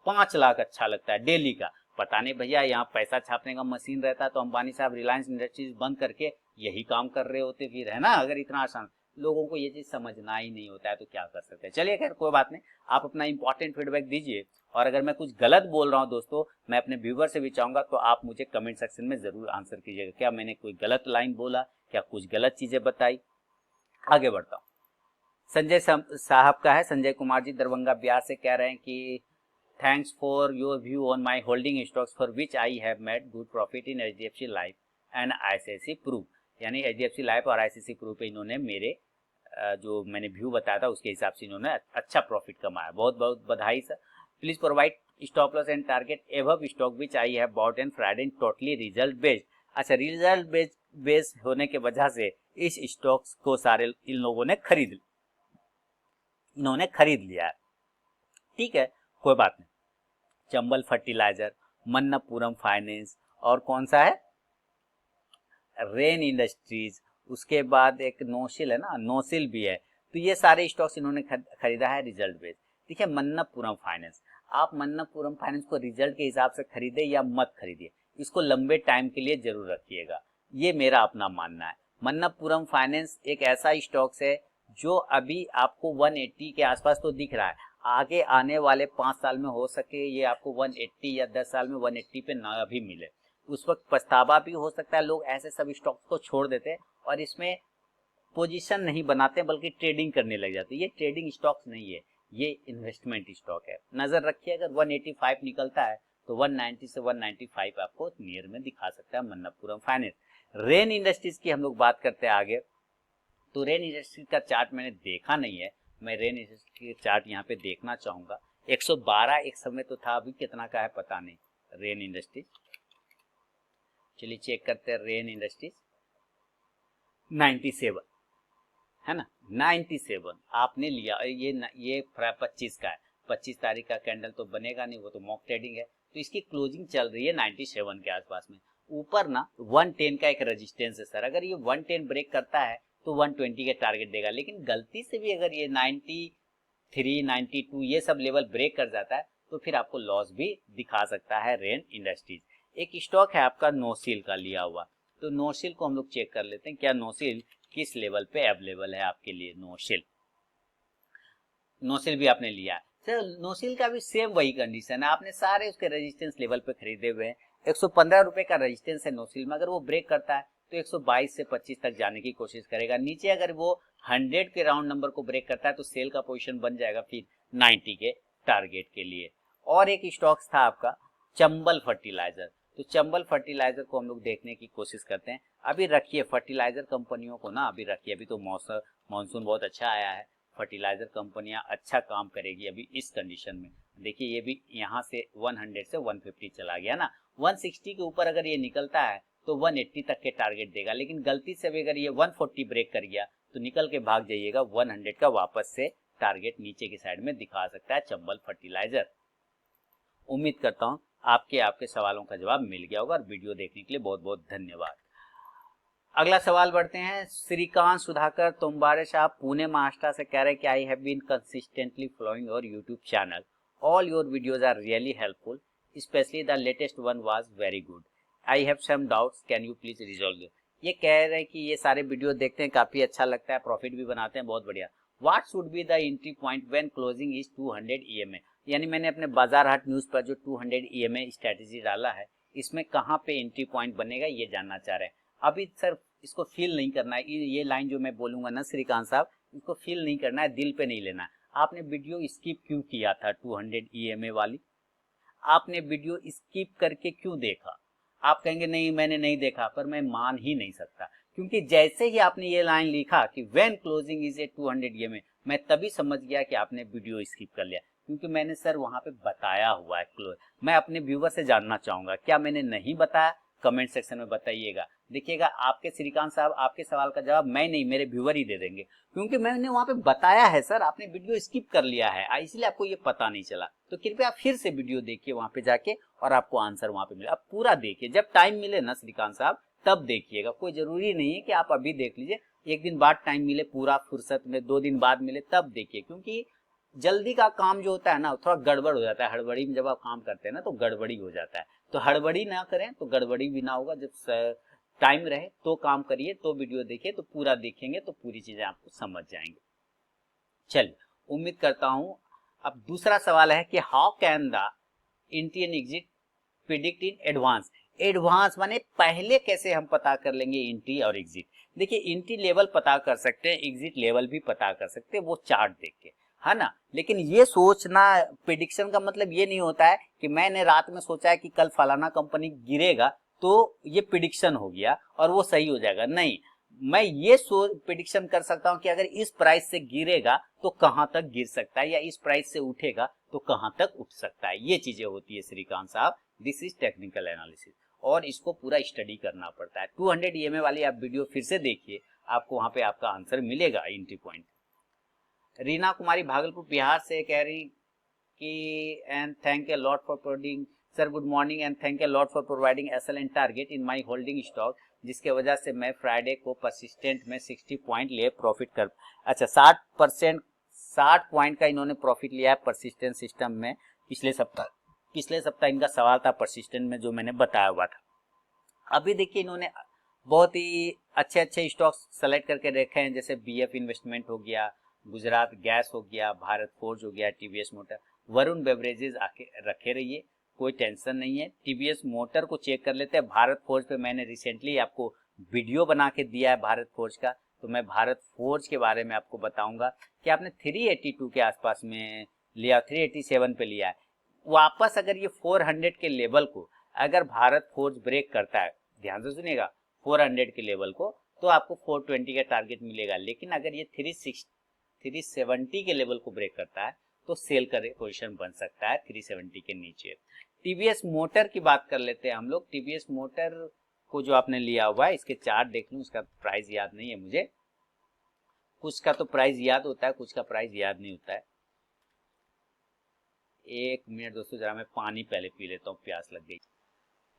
S1: 5 लाख अच्छा लगता है डेली का। पता नहीं भैया, यहाँ पैसा छापने का मशीन रहता तो अंबानी साहब रिलायंस इंडस्ट्रीज बंद करके यही काम कर रहे होते फिर, है ना। अगर इतना आसान, लोगों को ये चीज समझना ही नहीं होता है तो क्या कर सकते हैं। चलिए खैर कोई बात नहीं, आप अपना इंपॉर्टेंट फीडबैक दीजिए, और अगर मैं कुछ गलत बोल रहा हूँ दोस्तों, मैं अपने व्यूवर से भी चाहूंगा तो आप मुझे कमेंट सेक्शन में जरूर आंसर कीजिएगा, क्या मैंने कोई गलत लाइन बोला, क्या कुछ गलत चीजें बताई। आगे बढ़ता हूँ। संजय साहब का है, संजय कुमार जी दरभंगा बिहार से, कह रहे हैं कि thanks for your view on my holding stocks for which I have made good profit in HDFC life and ICICI pru. यानी एचडीएफसी लाइफ और आईसीआईसी प्रू पे इन्होंने मेरे जो मैंने व्यू बताया था उसके हिसाब से इन्होंने अच्छा प्रॉफिट कमाया, बहुत बहुत बधाई sir. Please provide stop loss and target above stock which I have bought and Friday in totally result based. अच्छा, रिजल्ट बेस्ड होने के वजह से इस स्टॉक्स को सारे इन लोगों ने इन्होंने खरीद लिया है। ठीक है, कोई बात नहीं। चंबल फर्टिलाइजर, मन्नपुरम फाइनेंस, और कौन सा है, रेन इंडस्ट्रीज, उसके बाद एक नोसिल है ना, नोसिल भी है। तो ये सारे स्टॉक्स इन्होंने खरीदा है रिजल्ट बेस्ड। ठीक है, मन्नपुरम फाइनेंस, आप मन्नपुरम फाइनेंस को रिजल्ट के हिसाब से खरीदे या मत खरीदिए, इसको लंबे टाइम के लिए जरूर रखिएगा, ये मेरा अपना मानना है। मन्नपुरम फाइनेंस एक ऐसा स्टॉक्स है जो अभी आपको 180 के आसपास तो दिख रहा है, आगे आने वाले 5 साल में हो सके ये आपको 180 या 10 साल में 180 पे ना भी मिले, उस वक्त पछतावा भी हो सकता है। लोग ऐसे सब स्टॉक्स को छोड़ देते हैं और इसमें पोजीशन नहीं बनाते बल्कि ट्रेडिंग करने लग जाते हैं। ये ट्रेडिंग स्टॉक्स नहीं है, ये इन्वेस्टमेंट स्टॉक है। नजर रखिए, अगर 185 निकलता है तो 190 से 195 आपको नियर में दिखा सकता है मन्नपुरम फाइनेंस। रेन इंडस्ट्रीज की हम लोग बात करते हैं आगे, तो रेन इंडस्ट्रीज का चार्ट मैंने देखा नहीं है, मैं रेन इंडस्ट्री का चार्ट यहाँ पे देखना चाहूंगा। 112 एक समय तो था, अभी कितना का है पता नहीं रेन इंडस्ट्रीज। चलिए चेक करते हैं रेन इंडस्ट्रीज, 97 है ना, 97 आपने लिया। ये 25 का है, 25 तारीख का कैंडल तो बनेगा नहीं, वो तो मॉक ट्रेडिंग है, तो इसकी क्लोजिंग चल रही है 97 के आसपास में। ऊपर ना 110 का एक रेजिस्टेंस है सर, अगर ये 110 ब्रेक करता है तो 120 के टारगेट देगा, लेकिन गलती से भी अगर ये 93, 92 ये सब लेवल ब्रेक कर जाता है तो फिर आपको लॉस भी दिखा सकता है रेन इंडस्ट्रीज। एक स्टॉक है आपका नोसिल का लिया हुआ, तो नोसिल को हम लोग चेक कर लेते हैं, क्या नोसिल किस लेवल पे अवेलेबल है आपके लिए। नोसिल भी आपने लिया है सर, नोसिल का भी सेम वही कंडीशन है, आपने सारे उसके रेजिस्टेंस लेवल पे खरीदे हुए हैं। 115 रुपए का रेजिस्टेंस है नोसिल में, अगर वो ब्रेक करता है तो 122 से 25 तक जाने की कोशिश करेगा। नीचे अगर वो 100 के राउंड नंबर को ब्रेक करता है तो सेल का पोजीशन बन जाएगा फिर 90 के टारगेट के लिए। और एक स्टॉक्स था आपका चंबल फर्टिलाइजर, तो चंबल फर्टिलाइजर को हम लोग देखने की कोशिश करते हैं। अभी रखिए फर्टिलाइजर कंपनियों को ना, अभी रखिए, अभी तो मॉनसून बहुत अच्छा आया है, फर्टिलाइजर कंपनियां अच्छा काम करेगी अभी इस कंडीशन में। देखिए ये भी यहाँ से 100 से 150 चला गया ना, 160 के ऊपर अगर ये निकलता है तो 180 तक के टारगेट देगा, लेकिन गलती से भी अगर ये 140 ब्रेक कर गया तो निकल के भाग जाइएगा, 100 का वापस से टारगेट नीचे की साइड में दिखा सकता है चंबल फर्टिलाइजर। उम्मीद करता हूँ आपके सवालों का जवाब मिल गया होगा, और वीडियो देखने के लिए बहुत बहुत धन्यवाद। अगला सवाल बढ़ते हैं। श्रीकांत सुधाकर तोम्बारे साहब पुणे महाराष्ट्र से कह रहे हैं कि I have been consistently following your YouTube channel, all your videos are really helpful, specially the latest one was very good, I have some doubts, can you please resolve. ये कह रहे हैं कि ये सारे वीडियो देखते हैं, काफी अच्छा लगता है, प्रॉफिट भी बनाते हैं, बहुत बढ़िया। What should be the entry point when closing is 200 EMA, यानी मैंने अपने बाजार हाट न्यूज पर जो 200 EMA स्ट्रेटेजी डाला है, इसमें कहाँ पे एंट्री पॉइंट बनेगा ये जानना चाह रहे हैं। अभी सर इसको फील नहीं करना है, ये लाइन जो मैं बोलूंगा ना श्रीकांत साहब, इसको फील नहीं करना है, दिल पे नहीं लेना है। आपने वीडियो स्किप क्यों किया था 200 EMA वाली, आपने वीडियो स्किप करके क्यों देखा? आप कहेंगे नहीं मैंने नहीं देखा, पर मैं मान ही नहीं सकता, क्योंकि जैसे ही आपने ये लाइन लिखा कि when closing is a 200 EMA, मैं तभी समझ गया कि आपने वीडियो स्किप कर लिया, क्योंकि मैंने सर वहां पे बताया हुआ है क्लोज। मैं अपने व्यूवर से जानना चाहूंगा क्या मैंने नहीं बताया, कमेंट सेक्शन में बताइएगा। देखिएगा आपके श्रीकांत साहब आपके सवाल का जवाब मैं नहीं, मेरे व्यूवर ही दे देंगे, क्योंकि मैंने वहां पे बताया है सर, आपने वीडियो स्किप कर लिया है, इसलिए आपको ये पता नहीं चला। तो कृपया फिर से वीडियो देखिए वहां पे जाके, और आपको आंसर वहां पे मिले। अब पूरा देखिए, जब टाइम मिले ना श्रीकांत साहब तब देखिएगा, कोई जरूरी नहीं है कि आप अभी देख लीजिए, एक दिन बाद टाइम मिले, पूरा फुर्सत में 2 दिन बाद मिले तब देखिए, क्योंकि जल्दी का काम जो होता है ना थोड़ा गड़बड़ हो जाता है, हड़बड़ी में जब आप काम करते हैं ना तो गड़बड़ी हो जाता है, तो हड़बड़ी ना करें तो गड़बड़ी भी ना होगा। जब टाइम रहे तो काम करिए, तो वीडियो देखिए, तो पूरा देखेंगे तो पूरी चीजें आपको समझ जाएंगे। चलिए, उम्मीद करता हूं। अब दूसरा सवाल है कि how can the entry and exit predict in advance. Advance माने पहले कैसे हम पता कर लेंगे एंट्री और एग्जिट। देखिए एंट्री लेवल पता कर सकते हैं, एग्जिट लेवल भी पता कर सकते हैं, वो चार्ट देख के, है ना। लेकिन ये सोचना, प्रिडिक्शन का मतलब ये नहीं होता है कि मैंने रात में सोचा है कि कल फलाना कंपनी गिरेगा तो ये प्रिडिक्शन हो गया और वो सही हो जाएगा, नहीं। मैं ये प्रिडिक्शन कर सकता हूं कि अगर इस प्राइस से गिरेगा तो कहां तक गिर सकता है, या इस प्राइस से उठेगा तो कहां तक उठ सकता है। ये चीजें होती है श्रीकांत साहब, दिस इज टेक्निकल एनालिसिस, और इसको पूरा स्टडी करना पड़ता है। 200 EMA वाली आप वीडियो फिर से देखिए, आपको वहां पे आपका आंसर मिलेगा, एंट्री पॉइंट। रीना कुमारी भागलपुर बिहार से कह रही कि and thank you lot for providing, sir good morning and thank you lot for providing excellent target in my holding stock, जिसके वजह से मैं फ्राइडे को परसिस्टेंट में 60 पॉइंट लिए प्रॉफिट कर, अच्छा 60 पॉइंट का इन्होंने प्रॉफिट लिया है परसिस्टेंट सिस्टम में। पिछले सप्ताह इनका सवाल था परसिस्टेंट में जो मैंने बताया हुआ था। अभी देखिए इन्होंने बहुत ही अच्छे अच्छे स्टॉक्स सेलेक्ट करके रखे हैं, जैसे BF इन्वेस्टमेंट हो गया, गुजरात गैस हो गया, भारत फोर्ज हो गया, TVS मोटर, वरुण बेवरेजेस आके रखे रहिए, कोई टेंशन नहीं है। TVS मोटर को चेक कर लेते हैं। भारत फोर्ज पे मैंने रिसेंटली आपको वीडियो बना के दिया है भारत फोर्ज का, तो मैं भारत फोर्ज के बारे में आपको बताऊंगा कि आपने 382 के आसपास में लिया, 387 पे लिया है, वापस अगर ये 400 के लेवल को अगर भारत फोर्ज ब्रेक करता है, ध्यान से सुनिएगा, 400 के लेवल को, तो आपको 420 का टारगेट मिलेगा। लेकिन अगर ये 370 के लेवल को ब्रेक करता है तो सेल का पोजीशन बन सकता है 370 के नीचे। TVS मोटर की बात कर लेते हैं हम लोग। TVS मोटर को जो आपने लिया हुआ है, इसके चार्ट देख लूं, उसका प्राइस याद नहीं है मुझे, कुछ का तो प्राइस याद होता है, कुछ का प्राइस याद नहीं होता है। एक मिनट दोस्तों, जरा मैं पानी पहले पी लेता हूँ, प्यास लग गई।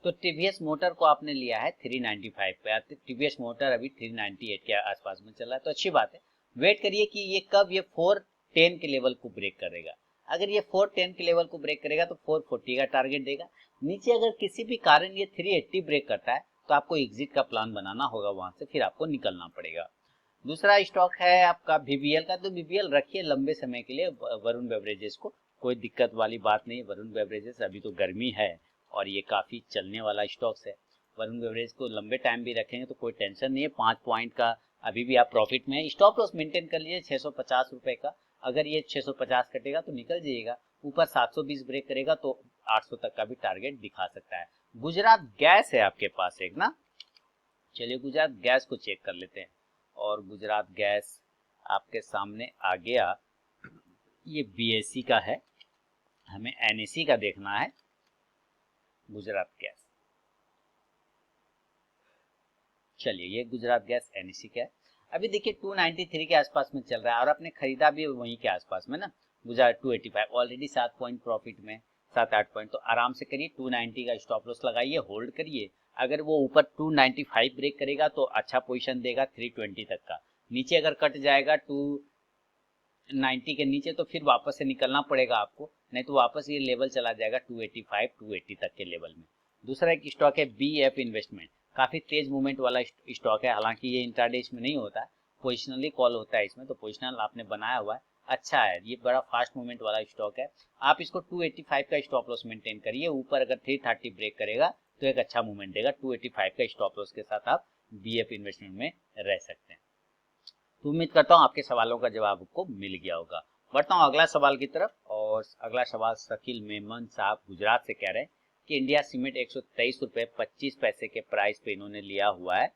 S1: तो TVS मोटर को आपने लिया है 395 पे, TVS मोटर अभी 398 के आसपास में चल रहा है, तो अच्छी बात है। वेट करिए कि ये कब ये 410 के लेवल को ब्रेक करेगा। अगर ये 410 के लेवल को ब्रेक करेगा तो 440 का टारगेट देगा। नीचे अगर किसी भी कारण ये 380 ब्रेक करता है तो आपको एग्जिट का प्लान बनाना होगा, वहां से फिर आपको निकलना पड़ेगा। दूसरा स्टॉक है आपका BBL का, तो BBL रखिए लंबे समय के लिए, वरुण बेवरेजेस को, कोई दिक्कत वाली बात नहीं। वरुण बेवरेजेस अभी तो गर्मी है और ये काफी चलने वाला स्टॉक्स है, वरुण बेवरेज को लंबे टाइम भी रखेंगे तो कोई टेंशन नहीं है। 5 पॉइंट का अभी भी आप प्रॉफिट में है। स्टॉप लॉस मेंटेन कर लीजिए 650 रुपए का, अगर ये 650 कटेगा तो निकल जाइएगा, ऊपर 720 ब्रेक करेगा तो 800 तक का भी टारगेट दिखा सकता है। गुजरात गैस है आपके पास एक ना, चलिए गुजरात गैस को चेक कर लेते हैं। और गुजरात गैस आपके सामने आ गया, ये BSE का है, हमें NSE का देखना है। गुजरात गैस, चलिए ये गुजरात गैस NSE का है। अभी देखिए 293 के आसपास में चल रहा है और आपने खरीदा भी वहीं के आसपास में ना, गुजरात 285, ऑलरेडी 7 पॉइंट प्रॉफिट में, 7-8 पॉइंट, तो आराम से करिए। 290 का स्टॉप लॉस लगाइए, होल्ड करिए, अगर वो ऊपर 295 ब्रेक करेगा तो अच्छा पोजीशन देगा 320 तक का। नीचे अगर कट जाएगा 290 के नीचे तो फिर वापस से निकलना पड़ेगा आपको, नहीं तो वापस ये लेवल चला जाएगा 285 280 तक के लेवल में। दूसरा एक स्टॉक है BF इन्वेस्टमेंट, काफी तेज मूवमेंट वाला स्टॉक है, हालांकि ये इंट्राडे में नहीं होता, पोजिशनली कॉल होता है इसमें, तो पोजिशनल आपने बनाया हुआ है, अच्छा है, ये बड़ा फास्ट मूवमेंट वाला स्टॉक है। आप इसको 285 का स्टॉप लॉस मेंटेन करिए, ऊपर अगर 330 ब्रेक करेगा तो एक अच्छा मूवमेंट देगा। 285 का स्टॉप लॉस के साथ आप BF इन्वेस्टमेंट में रह सकते हैं। तो उम्मीद करता हूँ आपके सवालों का जवाब आपको मिल गया होगा। बढ़ता हूँ अगला सवाल की तरफ, और अगला सवाल शकील मेमन साहब गुजरात से कह रहे हैं कि इंडिया सीमेंट 123 रुपये 25 पैसे के प्राइस पे इन्होंने लिया हुआ है,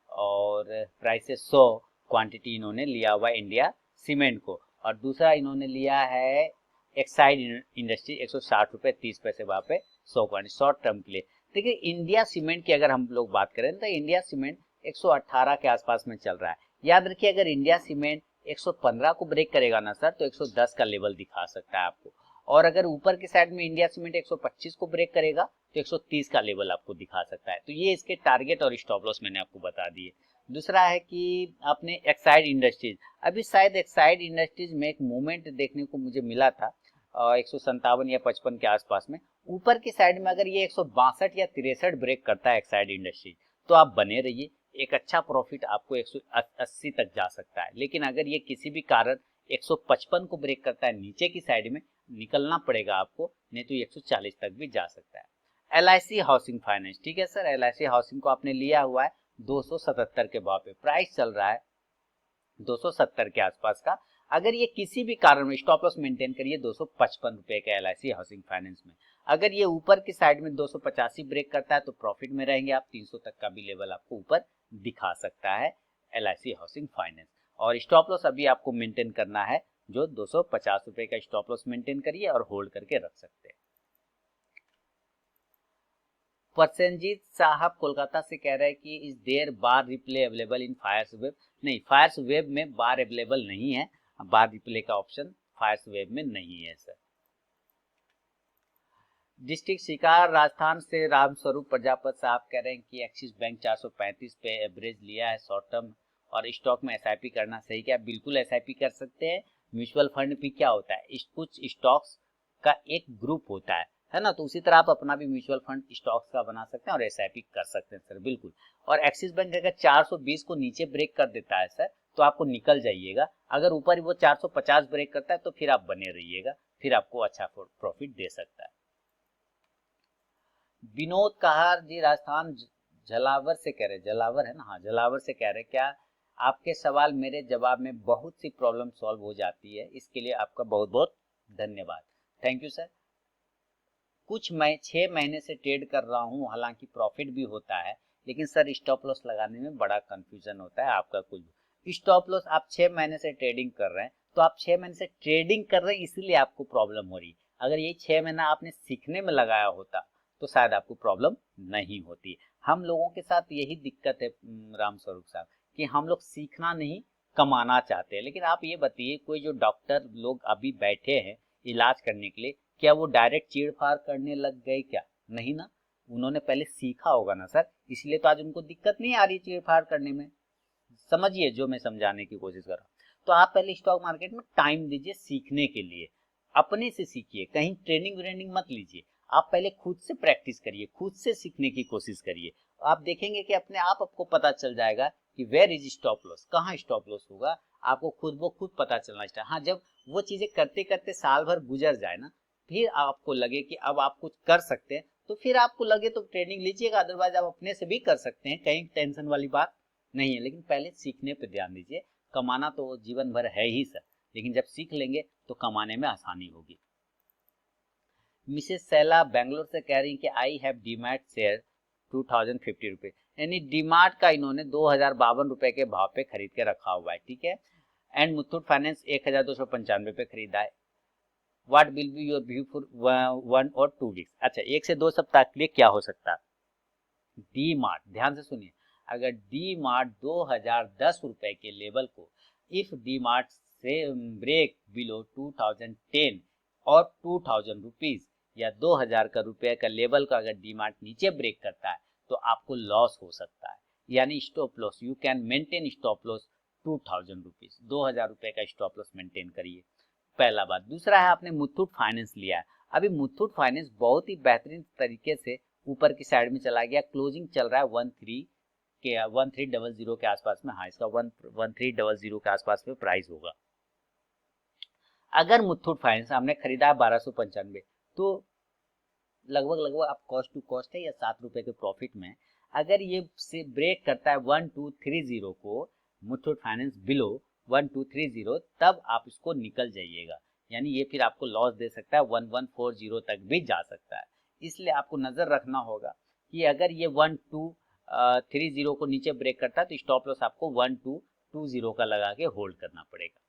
S1: और प्राइस से 100 क्वांटिटी इन्होंने लिया हुआ है इंडिया सीमेंट को, और दूसरा इन्होंने लिया है एक्साइड इंडस्ट्री 160 रुपये 30 पैसे वहाँ पे 100 क्वांटिटी शॉर्ट टर्म के लिए। देखिए इंडिया सीमेंट की अगर हम लोग बात करें तो इंडिया सीमेंट 118 के आसपास में चल रहा है। याद रखिए अगर इंडिया सीमेंट 115 को ब्रेक करेगा ना सर, तो 110 का लेवल दिखा सकता है आपको, और अगर ऊपर की साइड में इंडिया सीमेंट 125 को ब्रेक करेगा तो 130 का लेवल आपको दिखा सकता है। तो ये इसके टारगेट और स्टॉप लॉस मैंने आपको बता दिए। दूसरा है कि आपने एक्साइड इंडस्ट्रीज, अभी शायद एक्साइड इंडस्ट्रीज में एक मूवमेंट देखने को मुझे मिला था 157 या 55 के आसपास में, ऊपर की साइड में अगर ये 162 या 63 ब्रेक करता है एक्साइड इंडस्ट्रीज तो आप बने रहिए, एक अच्छा प्रॉफिट आपको 180 तक जा सकता है। लेकिन अगर ये किसी भी कारण 155 को ब्रेक करता है नीचे की साइड में, निकलना पड़ेगा आपको, नहीं तो 140 तक भी जा सकता है। LIC हाउसिंग फाइनेंस, ठीक है सर, LIC हाउसिंग को आपने लिया हुआ है 277 के भाव पे, प्राइस चल रहा है 270 के आसपास का। अगर ये किसी भी कारण में, स्टॉप लॉस मेंटेन करिए 255 रुपए के LIC हाउसिंग फाइनेंस में, अगर ये ऊपर की साइड में 285 ब्रेक करता है तो प्रॉफिट में रहेंगे आप, 300 तक का भी लेवल आपको ऊपर दिखा सकता है LIC हाउसिंग फाइनेंस। और स्टॉप लॉस अभी आपको मेंटेन करना है जो 250 रुपए का स्टॉप लॉस मेंटेन करिए और होल्ड करके रख सकते हैं। प्रसेनजीत साहब कोलकाता से कह रहे हैं कि is there bar replay available in Fyers web, नहीं फायर्स वेब में बार अवेलेबल नहीं है, बार रिप्ले का ऑप्शन फायर्स वेब में नहीं है सर। डिस्ट्रिक्ट शिकार राजस्थान से रामस्वरूप प्रजापत साहब कह रहे हैं कि एक्सिस बैंक 435 पे एवरेज लिया है शॉर्ट टर्म, और स्टॉक में SIP करना सही क्या? बिल्कुल SIP कर सकते हैं। म्यूचुअल फंड भी क्या होता है, कुछ स्टॉक्स का एक ग्रुप होता है ना, तो उसी तरह आप अपना भी म्यूचुअल फंड स्टॉक्स का बना सकते हैं और SIP कर सकते हैं सर, बिल्कुल। और एक्सिस बैंक अगर 420 को नीचे ब्रेक कर देता है सर तो आपको निकल जाइएगा, अगर ऊपर वो 450 ब्रेक करता है तो फिर आप बने रहिएगा, फिर आपको अच्छा प्रॉफिट दे सकता है। विनोद कहार जी राजस्थान झलावर से कह रहे, झलावर है ना, हाँ झलावर से कह रहे, क्या आपके सवाल मेरे जवाब में बहुत सी प्रॉब्लम सॉल्व हो जाती है, इसके लिए आपका बहुत बहुत धन्यवाद। Thank you sir. कुछ मैं 6 महीने से ट्रेड कर रहा हूँ, हालांकि प्रॉफिट भी होता है, लेकिन सर स्टॉप लॉस लगाने में बड़ा कंफ्यूजन होता है आपका। कुछ स्टॉप लॉस आप 6 महीने से ट्रेडिंग कर रहे हैं, तो आप 6 महीने से ट्रेडिंग कर रहे हैं इसलिए आपको प्रॉब्लम हो रही है, अगर यही 6 महीना आपने सीखने में लगाया होता तो शायद आपको प्रॉब्लम नहीं होती। हम लोगों के साथ यही दिक्कत है राम स्वरूप साहब, कि हम लोग सीखना नहीं कमाना चाहते हैं। लेकिन आप ये बताइए, कोई जो डॉक्टर लोग अभी बैठे हैं इलाज करने के लिए, क्या वो डायरेक्ट चीड़-फाड़ करने लग गए क्या? नहीं ना, उन्होंने पहले सीखा होगा ना सर, इसलिए तो आज उनको दिक्कत नहीं आ रही चीड़-फाड़ करने में। समझिए जो मैं समझाने की कोशिश कर रहा हूँ। तो आप पहले स्टॉक मार्केट में टाइम दीजिए सीखने के लिए, अपने से सीखिए, कहीं ट्रेनिंग व्रेनिंग मत लीजिए, आप पहले खुद से प्रैक्टिस करिए, खुद से सीखने की कोशिश करिए। आप देखेंगे कि अपने आप आपको पता चल जाएगा कि वेयर इज स्टॉप लॉस, कहाँ स्टॉप लॉस होगा, आपको खुद ब खुद पता चलना स्टार्ट। हाँ, जब वो चीजें करते करते साल भर गुजर जाए ना, फिर आपको लगे कि अब आप कुछ कर सकते हैं, तो फिर आपको लगे तो ट्रेनिंग लीजिएगा, अदरवाइज आप अपने से भी कर सकते हैं, कहीं टेंशन वाली बात नहीं है। लेकिन पहले सीखने पर ध्यान दीजिए, कमाना तो जीवन भर है ही सर, लेकिन जब सीख लेंगे तो कमाने में आसानी होगी। मिसेस सैला बेंगलोर से कह रही कि आई हैव डीमैट शेयर 2050 रुपए, यानी डीमार्ट का इन्होंने 2052 रुपए के भाव पे खरीद के रखा हुआ है, ठीक है। एंड मुथूट फाइनेंस 1295 पे खरीदा है। What will be your view for 1 और 2 वीक्स? अच्छा, 1 से 2 सप्ताह के लिए क्या हो सकता है? डी मार्ट, ध्यान से सुनिए, अगर डी मार्ट 2010 रुपए के लेवल को, इफ डी मार्ट से ब्रेक बिलो 2010 और 2000 रुपीज या 2000 का रुपए का लेवल का अगर डी मार्ट नीचे ब्रेक करता है तो आपको लॉस हो सकता है। यानी stop loss, you can maintain stop loss 2000 rupees, 2000 रुपये का स्टॉप लॉस मेंटेन करिए। पहला बात। दूसरा है आपने मुथूट फाइनेंस लिया है। अभी मुथूट फाइनेंस बहुत ही बेहतरीन तरीके से ऊपर की साइड में चला गया, क्लोजिंग चल रहा है 1300 के आसपास में। हाँ, इसका 1300 के आसपास में प्राइस होगा। अगर मुथूट फाइनेंस हमने खरीदा है 1295, तो लगभग आप कॉस्ट टू कॉस्ट है या 7 रुपए के प्रॉफिट में। अगर ये से ब्रेक करता है 1230 को, मुथूट फाइनेंस बिलो 1230, तब आप इसको निकल जाइएगा। यानी ये फिर आपको लॉस दे सकता है, 1140 तक भी जा सकता है। इसलिए आपको नजर रखना होगा कि अगर ये 1230 को नीचे ब्रेक करता है तो स्टॉप लॉस आपको 1220 का लगा के होल्ड करना पड़ेगा।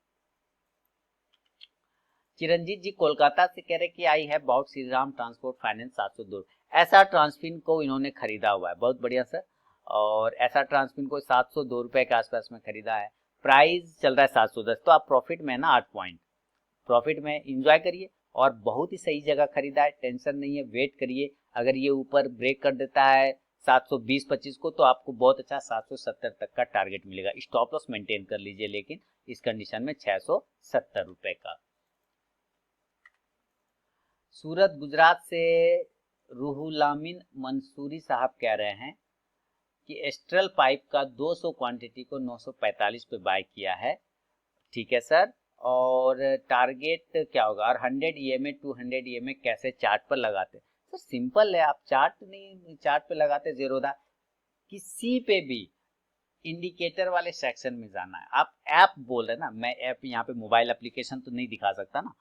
S1: चिरंजीत जी कोलकाता से कह रहे कि I have bought Shriram transport finance 702। ऐसा ट्रांसफिन को इन्होंने खरीदा हुआ है, बहुत बढ़िया सर। और ऐसा ट्रांसफिन को 702 रुपए के आसपास में खरीदा है, प्राइस चल रहा है 710। तो आप प्रॉफिट में है ना 8 पॉइंट प्रॉफिट में एंजॉय करिए। और बहुत ही सही जगह खरीदा है, टेंशन नहीं है, वेट करिए। अगर ये ऊपर ब्रेक कर देता है 720-25 को, तो आपको बहुत अच्छा 770 तक का टारगेट मिलेगा। स्टॉप लॉस मेंटेन कर लीजिए, लेकिन इस कंडीशन में 670 रुपए का। सूरत गुजरात से रूहुलामिन मंसूरी साहब कह रहे हैं कि एस्ट्रल पाइप का 200 क्वांटिटी को 945 पे बाय किया है। ठीक है सर, और टारगेट क्या होगा, और 100 EMA 200 EMA कैसे चार्ट पर लगाते? सर सिंपल है, आप चार्ट पे लगाते जेरोधा, किसी पे भी इंडिकेटर वाले सेक्शन में जाना है। आप ऐप बोल रहे हैं ना, मैं ऐप यहाँ पे मोबाइल एप्लीकेशन तो नहीं दिखा सकता ना,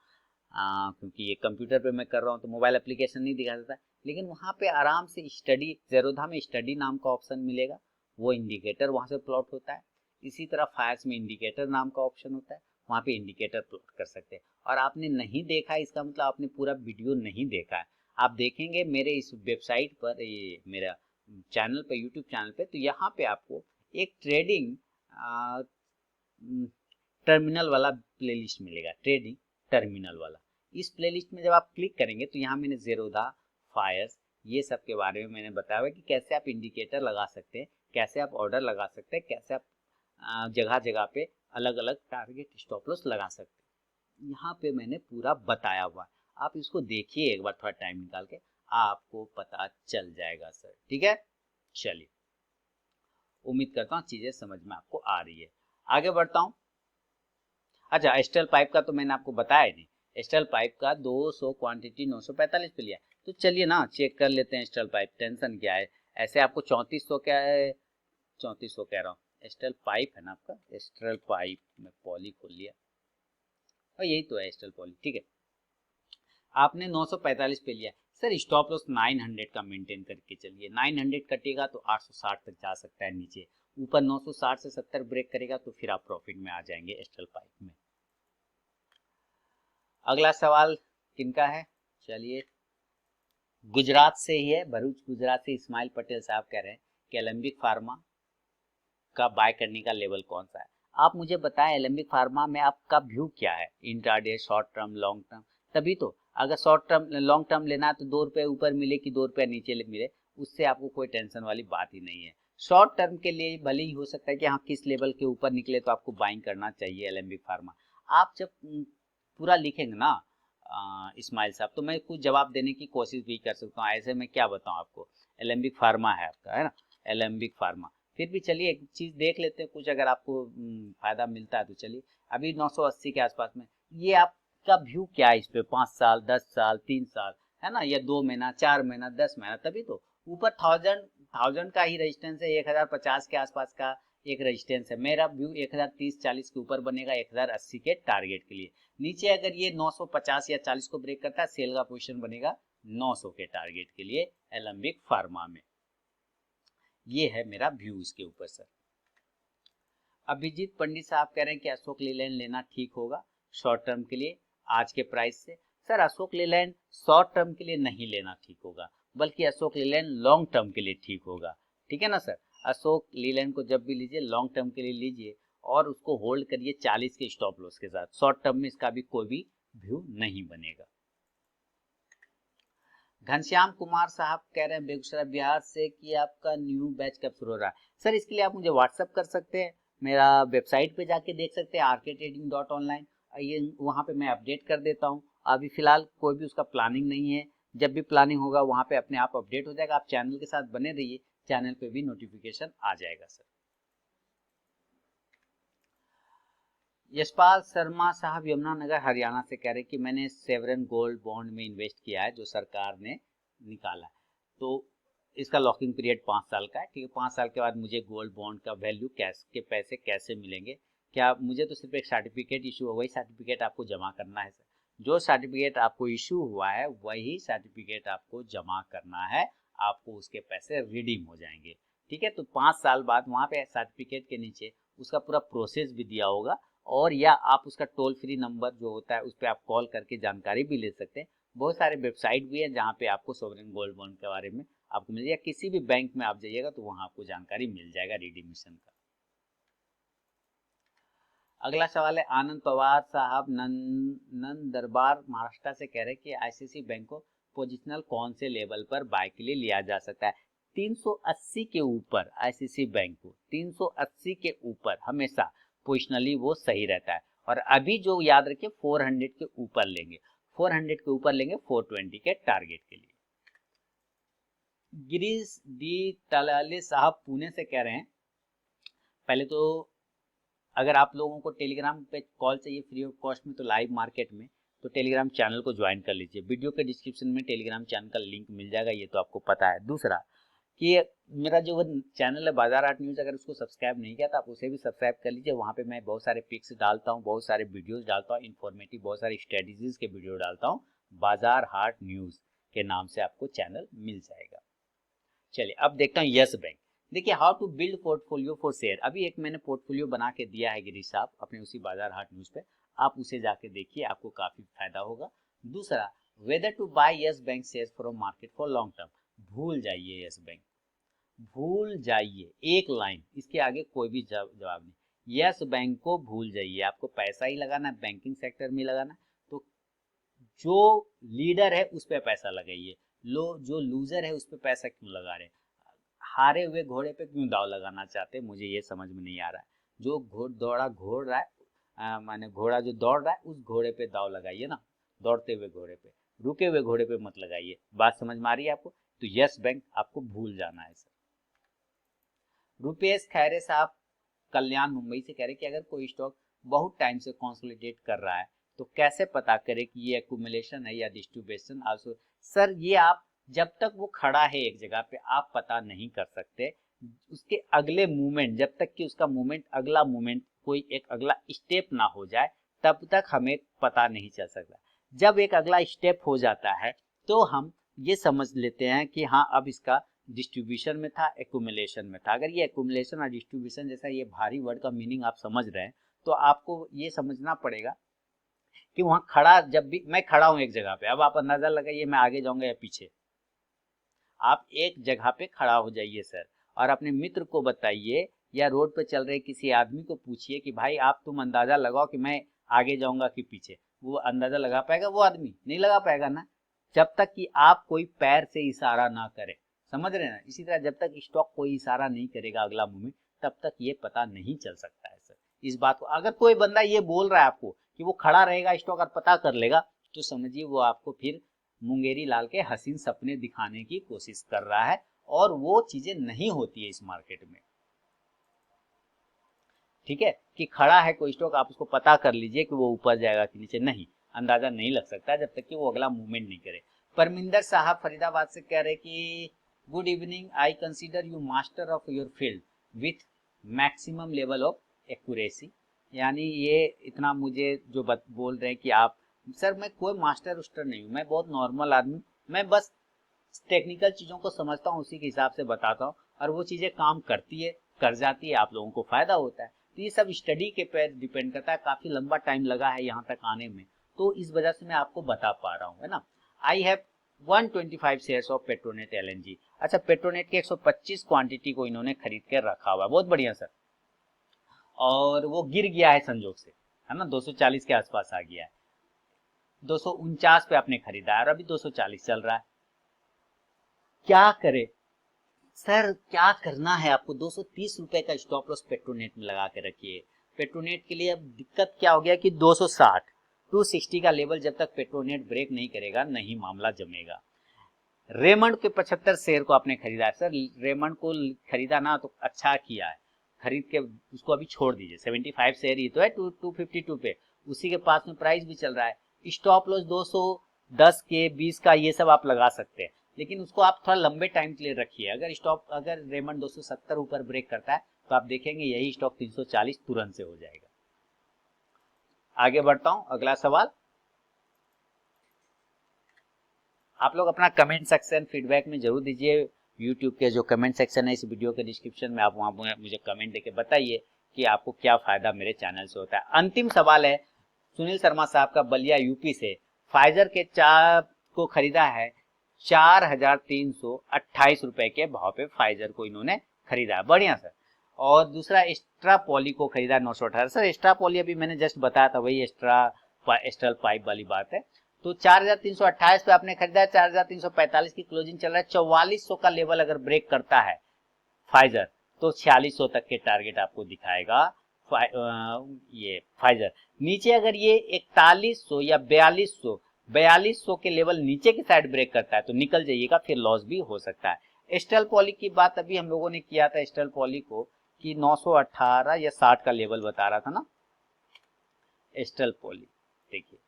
S1: क्योंकि ये कंप्यूटर पे मैं कर रहा हूँ तो मोबाइल एप्लीकेशन नहीं दिखा सकता। लेकिन वहाँ पे आराम से स्टडी, जेरोधा में स्टडी नाम का ऑप्शन मिलेगा, वो इंडिकेटर वहाँ से प्लॉट होता है। इसी तरह फायर्स में इंडिकेटर नाम का ऑप्शन होता है, वहाँ पे इंडिकेटर प्लॉट कर सकते हैं। और आपने नहीं देखा इसका मतलब आपने पूरा वीडियो नहीं देखा है। आप देखेंगे मेरे इस वेबसाइट पर, ये मेरा चैनल पे, यूट्यूब चैनल पे, तो यहाँ पे आपको एक ट्रेडिंग टर्मिनल वाला प्लेलिस्ट मिलेगा, ट्रेडिंग टर्मिनल वाला। इस प्लेलिस्ट में जब आप क्लिक करेंगे तो यहाँ मैंने जेरोधा, फायर्स, ये सब के बारे में मैंने बताया हुआ कि कैसे आप इंडिकेटर लगा सकते हैं, कैसे आप ऑर्डर लगा सकते हैं, कैसे आप जगह जगह पे अलग अलग टारगेट स्टॉप लॉस लगा सकते हैं। यहाँ पे मैंने पूरा बताया हुआ है, आप इसको देखिए एक बार थोड़ा टाइम निकाल के, आपको पता चल जाएगा सर। ठीक है, चलिए, उम्मीद करता हूँ चीजें समझ में आपको आ रही है। आगे बढ़ता हूँ। अच्छा, एस्ट्रल पाइप का तो मैंने आपको बताया नहीं। एस्ट्रल पाइप का 200 क्वांटिटी 945 पे लिया, तो चलिए ना चेक कर लेते हैं एस्ट्रल पाइप, टेंशन क्या है। ऐसे आपको 3400 क्या है, 3400 कह रहा हूँ, एस्ट्रल पाइप है ना आपका, एस्ट्रल पाइप में पॉली खोल लिया और यही तो है एस्ट्रल पॉली। ठीक है, आपने 945 पे लिया सर, स्टॉप लॉस 900 का मेंटेन करके चलिए। 900 कटेगा तो 860 तक जा सकता है नीचे, ऊपर 960 से 70 ब्रेक करेगा तो फिर आप प्रॉफिट में आ जाएंगे एस्ट्रल पाइप में। अगला सवाल किनका है, चलिए, गुजरात से ही है, भरूच गुजरात से इस्माइल पटेल साहब कह रहे हैं कि एलेम्बिक फार्मा का बाय करने का लेवल कौन सा है। आप मुझे बताएं एलेम्बिक फार्मा में आपका व्यू क्या है, intraday, short term, long term. तभी तो, अगर शॉर्ट टर्म लॉन्ग टर्म लेना है तो 2 रुपये ऊपर मिले कि 2 रुपये नीचे मिले, उससे आपको कोई टेंशन वाली बात ही नहीं है। शॉर्ट टर्म के लिए भले ही हो सकता है कि हाँ किस लेवल के ऊपर निकले तो आपको बाइंग करना चाहिए एलेम्बिक फार्मा। आप जब पूरा लिखेंगे ना इस्माइल साहब, तो मैं कुछ जवाब देने की कोशिश भी कर सकता हूँ। ऐसे में क्या बताऊँ आपको, एलेम्बिक फार्मा है आपका, है ना, एलेम्बिक फार्मा। फिर भी चलिए एक चीज देख लेते हैं, कुछ अगर आपको फायदा मिलता है तो चलिए। अभी 980 के आसपास में, ये आपका व्यू क्या है इस पे, 5 साल, 10 साल, 3 साल, है ना, या 2 महीना, 4 महीना, 10 महीना। तभी तो ऊपर 1000 का ही रेजिस्टेंस है, 1050 के आसपास का एक रेजिस्टेंस है। मेरा व्यू 1030-40 के ऊपर बनेगा 1080 के टारगेट के लिए। नीचे अगर ये 950 या 40 को ब्रेक करता है, सेल का पोजीशन बनेगा 900 के टारगेट के लिए एलेम्बिक फार्मा में। ये है मेरा व्यू इसके ऊपर सर। अभिजीत पंडित साहब कह रहे हैं कि अशोक लीलैंड लेना ठीक होगा शॉर्ट टर्म के लिए आज के प्राइस से। Sir Ashok Leyland short term के लिए नहीं लेना ठीक होगा, बल्कि अशोक लीलैंड लॉन्ग टर्म के लिए ठीक होगा। ठीक है ना सर, अशोक लीलैंड को जब भी लीजिए लॉन्ग टर्म के लिए लीजिए और उसको होल्ड करिए 40 के स्टॉप लॉस के साथ। शॉर्ट टर्म में इसका भी कोई भी व्यू नहीं बनेगा। घनश्याम कुमार साहब कह रहे हैं बेगूसराय बिहार से कि आपका न्यू बैच कब शुरू हो रहा है। सर इसके लिए आप मुझे व्हाट्सअप कर सकते हैं, मेरा वेबसाइट पे जाके देख सकते हैं rktrading.online, ये वहाँ पे मैं अपडेट कर देता हूँ। अभी फिलहाल कोई भी उसका प्लानिंग नहीं है, जब भी प्लानिंग होगा वहाँ पे अपने आप अपडेट हो जाएगा। आप चैनल के साथ बने रहिए, चैनल पे भी नोटिफिकेशन आ जाएगा। सर यशपाल शर्मा साहब यमुनानगर हरियाणा से कह रहे हैं कि मैंने सेवरन गोल्ड बॉन्ड में इन्वेस्ट किया है जो सरकार ने निकाला है, तो इसका लॉकिंग पीरियड 5 साल का है। ठीक है, 5 साल के बाद मुझे गोल्ड बॉन्ड का वैल्यू कैश के पैसे कैसे मिलेंगे? क्या मुझे तो सिर्फ एक सर्टिफिकेट इशू हो, वही सर्टिफिकेट आपको जमा करना है। सर जो सर्टिफिकेट आपको इशू हुआ है वही सर्टिफिकेट आपको जमा करना है, आपको उसके पैसे रिडीम हो जाएंगे। ठीक है, तो 5 साल बाद वहाँ पे सर्टिफिकेट के नीचे उसका पूरा प्रोसेस भी दिया होगा, और या आप उसका टोल फ्री नंबर जो होता है उस पर आप कॉल करके जानकारी भी ले सकते हैं। बहुत सारे वेबसाइट भी है जहाँ पे आपको सोवरेन गोल्ड बॉन्ड के बारे में आपको मिल जाएगा। किसी भी बैंक में आप जाइएगा तो वहाँ आपको जानकारी मिल जाएगा रिडीमिशन का। अगला सवाल है आनंद पवार साहब नंद दरबार महाराष्ट्र से कह रहे हैं कि आईसीआईसीआई बैंक को पोजिशनल कौन से लेवल पर बाय के लिए लिया जा सकता है? 380 के ऊपर आईसीआईसीआई बैंक को 380 के ऊपर हमेशा पोजिशनली वो सही रहता है। और अभी जो याद रखिए 400 के ऊपर लेंगे, 400 के ऊपर लेंगे 420 के टारगेट के लिए। गिरीश डी तलाले साहब पुणे से कह रहे हैं, पहले तो अगर आप लोगों को टेलीग्राम पे कॉल चाहिए फ्री ऑफ कॉस्ट में तो लाइव मार्केट में, तो टेलीग्राम चैनल को ज्वाइन कर लीजिए। वीडियो के डिस्क्रिप्शन में टेलीग्राम चैनल का लिंक मिल जाएगा, ये तो आपको पता है। दूसरा कि मेरा जो चैनल है बाजार आर्ट न्यूज़, अगर उसको सब्सक्राइब नहीं किया तो आप उसे भी सब्सक्राइब कर लीजिए। वहाँ पे मैं बहुत सारे पिक्स डालता हूँ, बहुत सारे वीडियोस डालता हूँ, इन्फॉर्मेटिव बहुत सारी स्ट्रेटेजीज के वीडियो डालता हूँ। बाजार हाट न्यूज़ के नाम से आपको चैनल मिल जाएगा। चलिए अब देखता हूँ यस बैंक। देखिए how to build portfolio for share, अभी एक मैंने पोर्टफोलियो बना के दिया है गिरीश साहब अपने उसी बाजार हाट न्यूज़ पे, आप उसे जाके देखिए, आपको काफी फायदा होगा। दूसरा, whether to buy Yes Bank share from market for long term, भूल जाइए यस बैंक, भूल जाइए। एक लाइन, इसके आगे कोई भी जवाब नहीं। यस बैंक को भूल जाइए, आपको पैसा ही लगाना है, बैंकिंग सेक्टर में लगाना है, तो जो लीडर है उस पर पैसा लगाइए, जो लूजर है उस पर पैसा क्यों लगा रहे हैं? हारे हुए घोड़े पे क्यों दाव लगाना चाहते हैं, मुझे ये समझ में नहीं आ रहा है। जो घोड़ रहा है, माने घोड़ा जो दौड़ रहा है उस घोड़े पे दाव लगाइए ना, दौड़ते हुए घोड़े पे, रुके हुए घोड़े पे मत लगाइए। बात समझ में आ रही है आपको? तो यस बैंक आपको भूल जाना है सर। रुपेश खैरे साहब कल्याण मुंबई से कह रहे कि अगर कोई स्टॉक बहुत टाइम से कंसोलिडेट कर रहा है तो कैसे पता करें कि ये एक्यूमुलेशन है या डिस्ट्रीब्यूशन आल्सो? सर ये आप जब तक वो खड़ा है एक जगह पे आप पता नहीं कर सकते, उसके अगले मूवमेंट, जब तक कि उसका मूवमेंट अगला मूवमेंट कोई एक अगला स्टेप ना हो जाए तब तक हमें पता नहीं चल सकता। जब एक अगला स्टेप हो जाता है तो हम ये समझ लेते हैं कि हाँ अब इसका डिस्ट्रीब्यूशन में था, एक्यूमुलेशन में था। अगर ये एक्यूमुलेशन और डिस्ट्रीब्यूशन जैसा ये भारी वर्ड का मीनिंग आप समझ रहे हैं तो आपको ये समझना पड़ेगा कि वहां खड़ा, जब भी मैं खड़ा हूं एक जगह पे, अब आप अंदाजा लगाइए मैं आगे जाऊंगा या पीछे। आप एक जगह पे खड़ा हो जाइए सर, और अपने मित्र को बताइए या रोड पे चल रहे किसी आदमी को पूछिए कि भाई आप तुम अंदाजा लगाओ कि मैं आगे जाऊंगा कि पीछे। वो अंदाजा लगा पाएगा? वो आदमी नहीं लगा पाएगा ना, जब तक कि आप कोई पैर से इशारा ना करे। समझ रहे हैं ना? इसी तरह जब तक स्टॉक कोई इशारा नहीं करेगा अगला मूवमेंट, तब तक ये पता नहीं चल सकता है सर। इस बात को अगर कोई बंदा ये बोल रहा है आपको कि वो खड़ा रहेगा स्टॉक और पता कर लेगा, तो समझिए वो आपको फिर मुंगेरी लाल के हसीन सपने दिखाने की कोशिश कर रहा है, और वो चीजें नहीं होती है इस मार्केट में। ठीक है, कि खड़ा है कोई स्टॉक, आप उसको पता कर लीजिए कि वो ऊपर जाएगा कि नीचे, नहीं, अंदाजा नहीं लग सकता जब तक कि वो अगला मूवमेंट नहीं करे। परमिंदर साहब फरीदाबाद से कह रहे कि good evening, I consider you master of your field with maximum level of accuracy. यानी ये इतना मुझे जो बोल रहे हैं कि आप, सर मैं कोई मास्टर उस्टर नहीं हूँ, मैं बहुत नॉर्मल आदमी, मैं बस टेक्निकल चीजों को समझता हूँ उसी के हिसाब से बताता हूँ, और वो चीजें काम करती है, कर जाती है, आप लोगों को फायदा होता है। तो ये सब स्टडी के पे डिपेंड करता है, काफी लंबा टाइम लगा है यहाँ तक आने में, तो इस वजह से मैं आपको बता पा रहा हूँ, है ना। I have 125 shares of Petronet LNG. अच्छा, पेट्रोनेट के 125 क्वांटिटी को इन्होंने खरीद कर रखा हुआ है, बहुत बढ़िया सर। और वो गिर गया है संजोग से, है ना, 240 के आसपास आ गया है, 249 पे आपने खरीदा है और अभी 240 चल रहा है। क्या करे सर, क्या करना है आपको? 230 रुपए का स्टॉप लॉस पेट्रोनेट में लगा के रखिए। पेट्रोनेट के लिए अब दिक्कत क्या हो गया कि 260 260 का लेवल जब तक पेट्रोनेट ब्रेक नहीं करेगा नहीं मामला जमेगा। रेमंड के 75 शेयर को आपने खरीदा है सर, रेमंड को खरीदा ना तो अच्छा किया है, खरीद के उसको अभी छोड़ दीजिए। 75 शेयर ही तो है 252 पे, उसी के पास में प्राइस भी चल रहा है। स्टॉप लॉस 210 के 20 का ये सब आप लगा सकते हैं, लेकिन उसको आप थोड़ा लंबे टाइम के लिए रखिए। अगर रेमंड 270 ऊपर ब्रेक करता है तो आप देखेंगे यही स्टॉक 340 तुरंत से हो जाएगा। आगे बढ़ता हूं, अगला सवाल। आप लोग अपना कमेंट सेक्शन फीडबैक में जरूर दीजिए। यूट्यूब के जो कमेंट सेक्शन है इस वीडियो के डिस्क्रिप्शन में, आप वहां मुझे कमेंट देके बताइए कि आपको क्या फायदा मेरे चैनल से होता है। अंतिम सवाल है सुनील शर्मा साहब का, बलिया यूपी से। फाइजर के चार को खरीदा है 4,328 रुपए के भाव पे फाइजर को इन्होंने खरीदा है, बढ़िया सर। और दूसरा एक्स्ट्रा पॉली को खरीदा 918। सर एक्स्ट्रा पॉली अभी मैंने जस्ट बताया था, वही एस्ट्रल पाइप वाली बात है। तो 4,328 पे आपने खरीदा है, 4,345 की क्लोजिंग चल रहा है। 4400 का लेवल अगर ब्रेक करता है फाइजर तो 4600 तक के टारगेट आपको दिखाएगा ये फाइजर। नीचे अगर ये 4100 या 4200 के लेवल नीचे की साइड ब्रेक करता है तो निकल जाइएगा, फिर लॉस भी हो सकता है। एस्टल पॉली की बात अभी हम लोगों ने किया था एस्टल पॉली को कि 918 या 60 का लेवल बता रहा था ना एस्टल पॉली, देखिए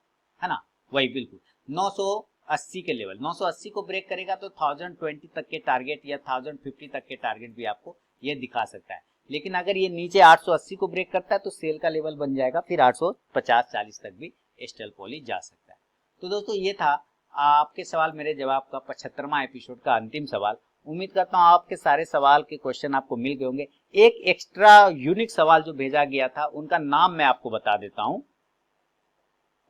S1: है ना, वही बिल्कुल 980 के लेवल, 980 को ब्रेक करेगा तो 1020 तक के टारगेट या 1050 तक के टारगेट भी आपको ये दिखा सकता है। लेकिन अगर ये नीचे 880 को ब्रेक करता है तो सेल का लेवल बन जाएगा, फिर 850-40 तक भी एस्टल पॉली जा सकता है। तो दोस्तों ये था आपके सवाल मेरे जवाब का 75वां एपिसोड का अंतिम सवाल। उम्मीद करता हूँ आपके सारे सवाल के क्वेश्चन आपको मिल गए होंगे। एक एक्स्ट्रा यूनिक सवाल जो भेजा गया था उनका नाम मैं आपको बता देता हूँ।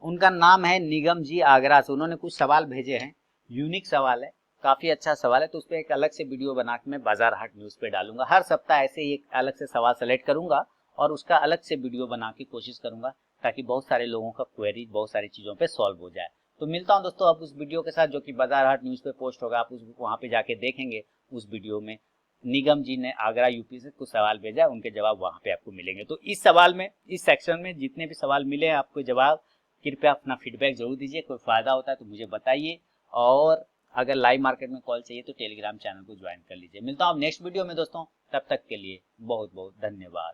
S1: उनका नाम है निगम जी आगरा से। उन्होंने कुछ सवाल भेजे हैं, यूनिक सवाल है, काफी अच्छा सवाल है, तो उस पर एक अलग से वीडियो बना के मैं बाजार हाट न्यूज पे डालूंगा। हर सप्ताह ऐसे ही एक अलग से सवाल सेलेक्ट करूंगा और उसका अलग से वीडियो बना के कोशिश करूंगा ताकि बहुत सारे लोगों का क्वेरी बहुत सारी चीजों पे सॉल्व हो जाए। तो मिलता हूं दोस्तों अब उस वीडियो के साथ जो कि बाजार हाट न्यूज पे पोस्ट होगा, आप वहां पे जाके देखेंगे। उस वीडियो में निगम जी ने आगरा यूपी से कुछ सवाल भेजा, उनके जवाब वहां पे आपको मिलेंगे। तो इस सवाल में, इस सेक्शन में जितने भी सवाल मिले हैं आपको जवाब, कृपया अपना फीडबैक जरूर दीजिए। कोई फायदा होता है तो मुझे बताइए, और अगर लाइव मार्केट में कॉल चाहिए तो टेलीग्राम चैनल को ज्वाइन कर लीजिए। मिलता हूँ नेक्स्ट वीडियो में दोस्तों, तब तक के लिए बहुत बहुत धन्यवाद।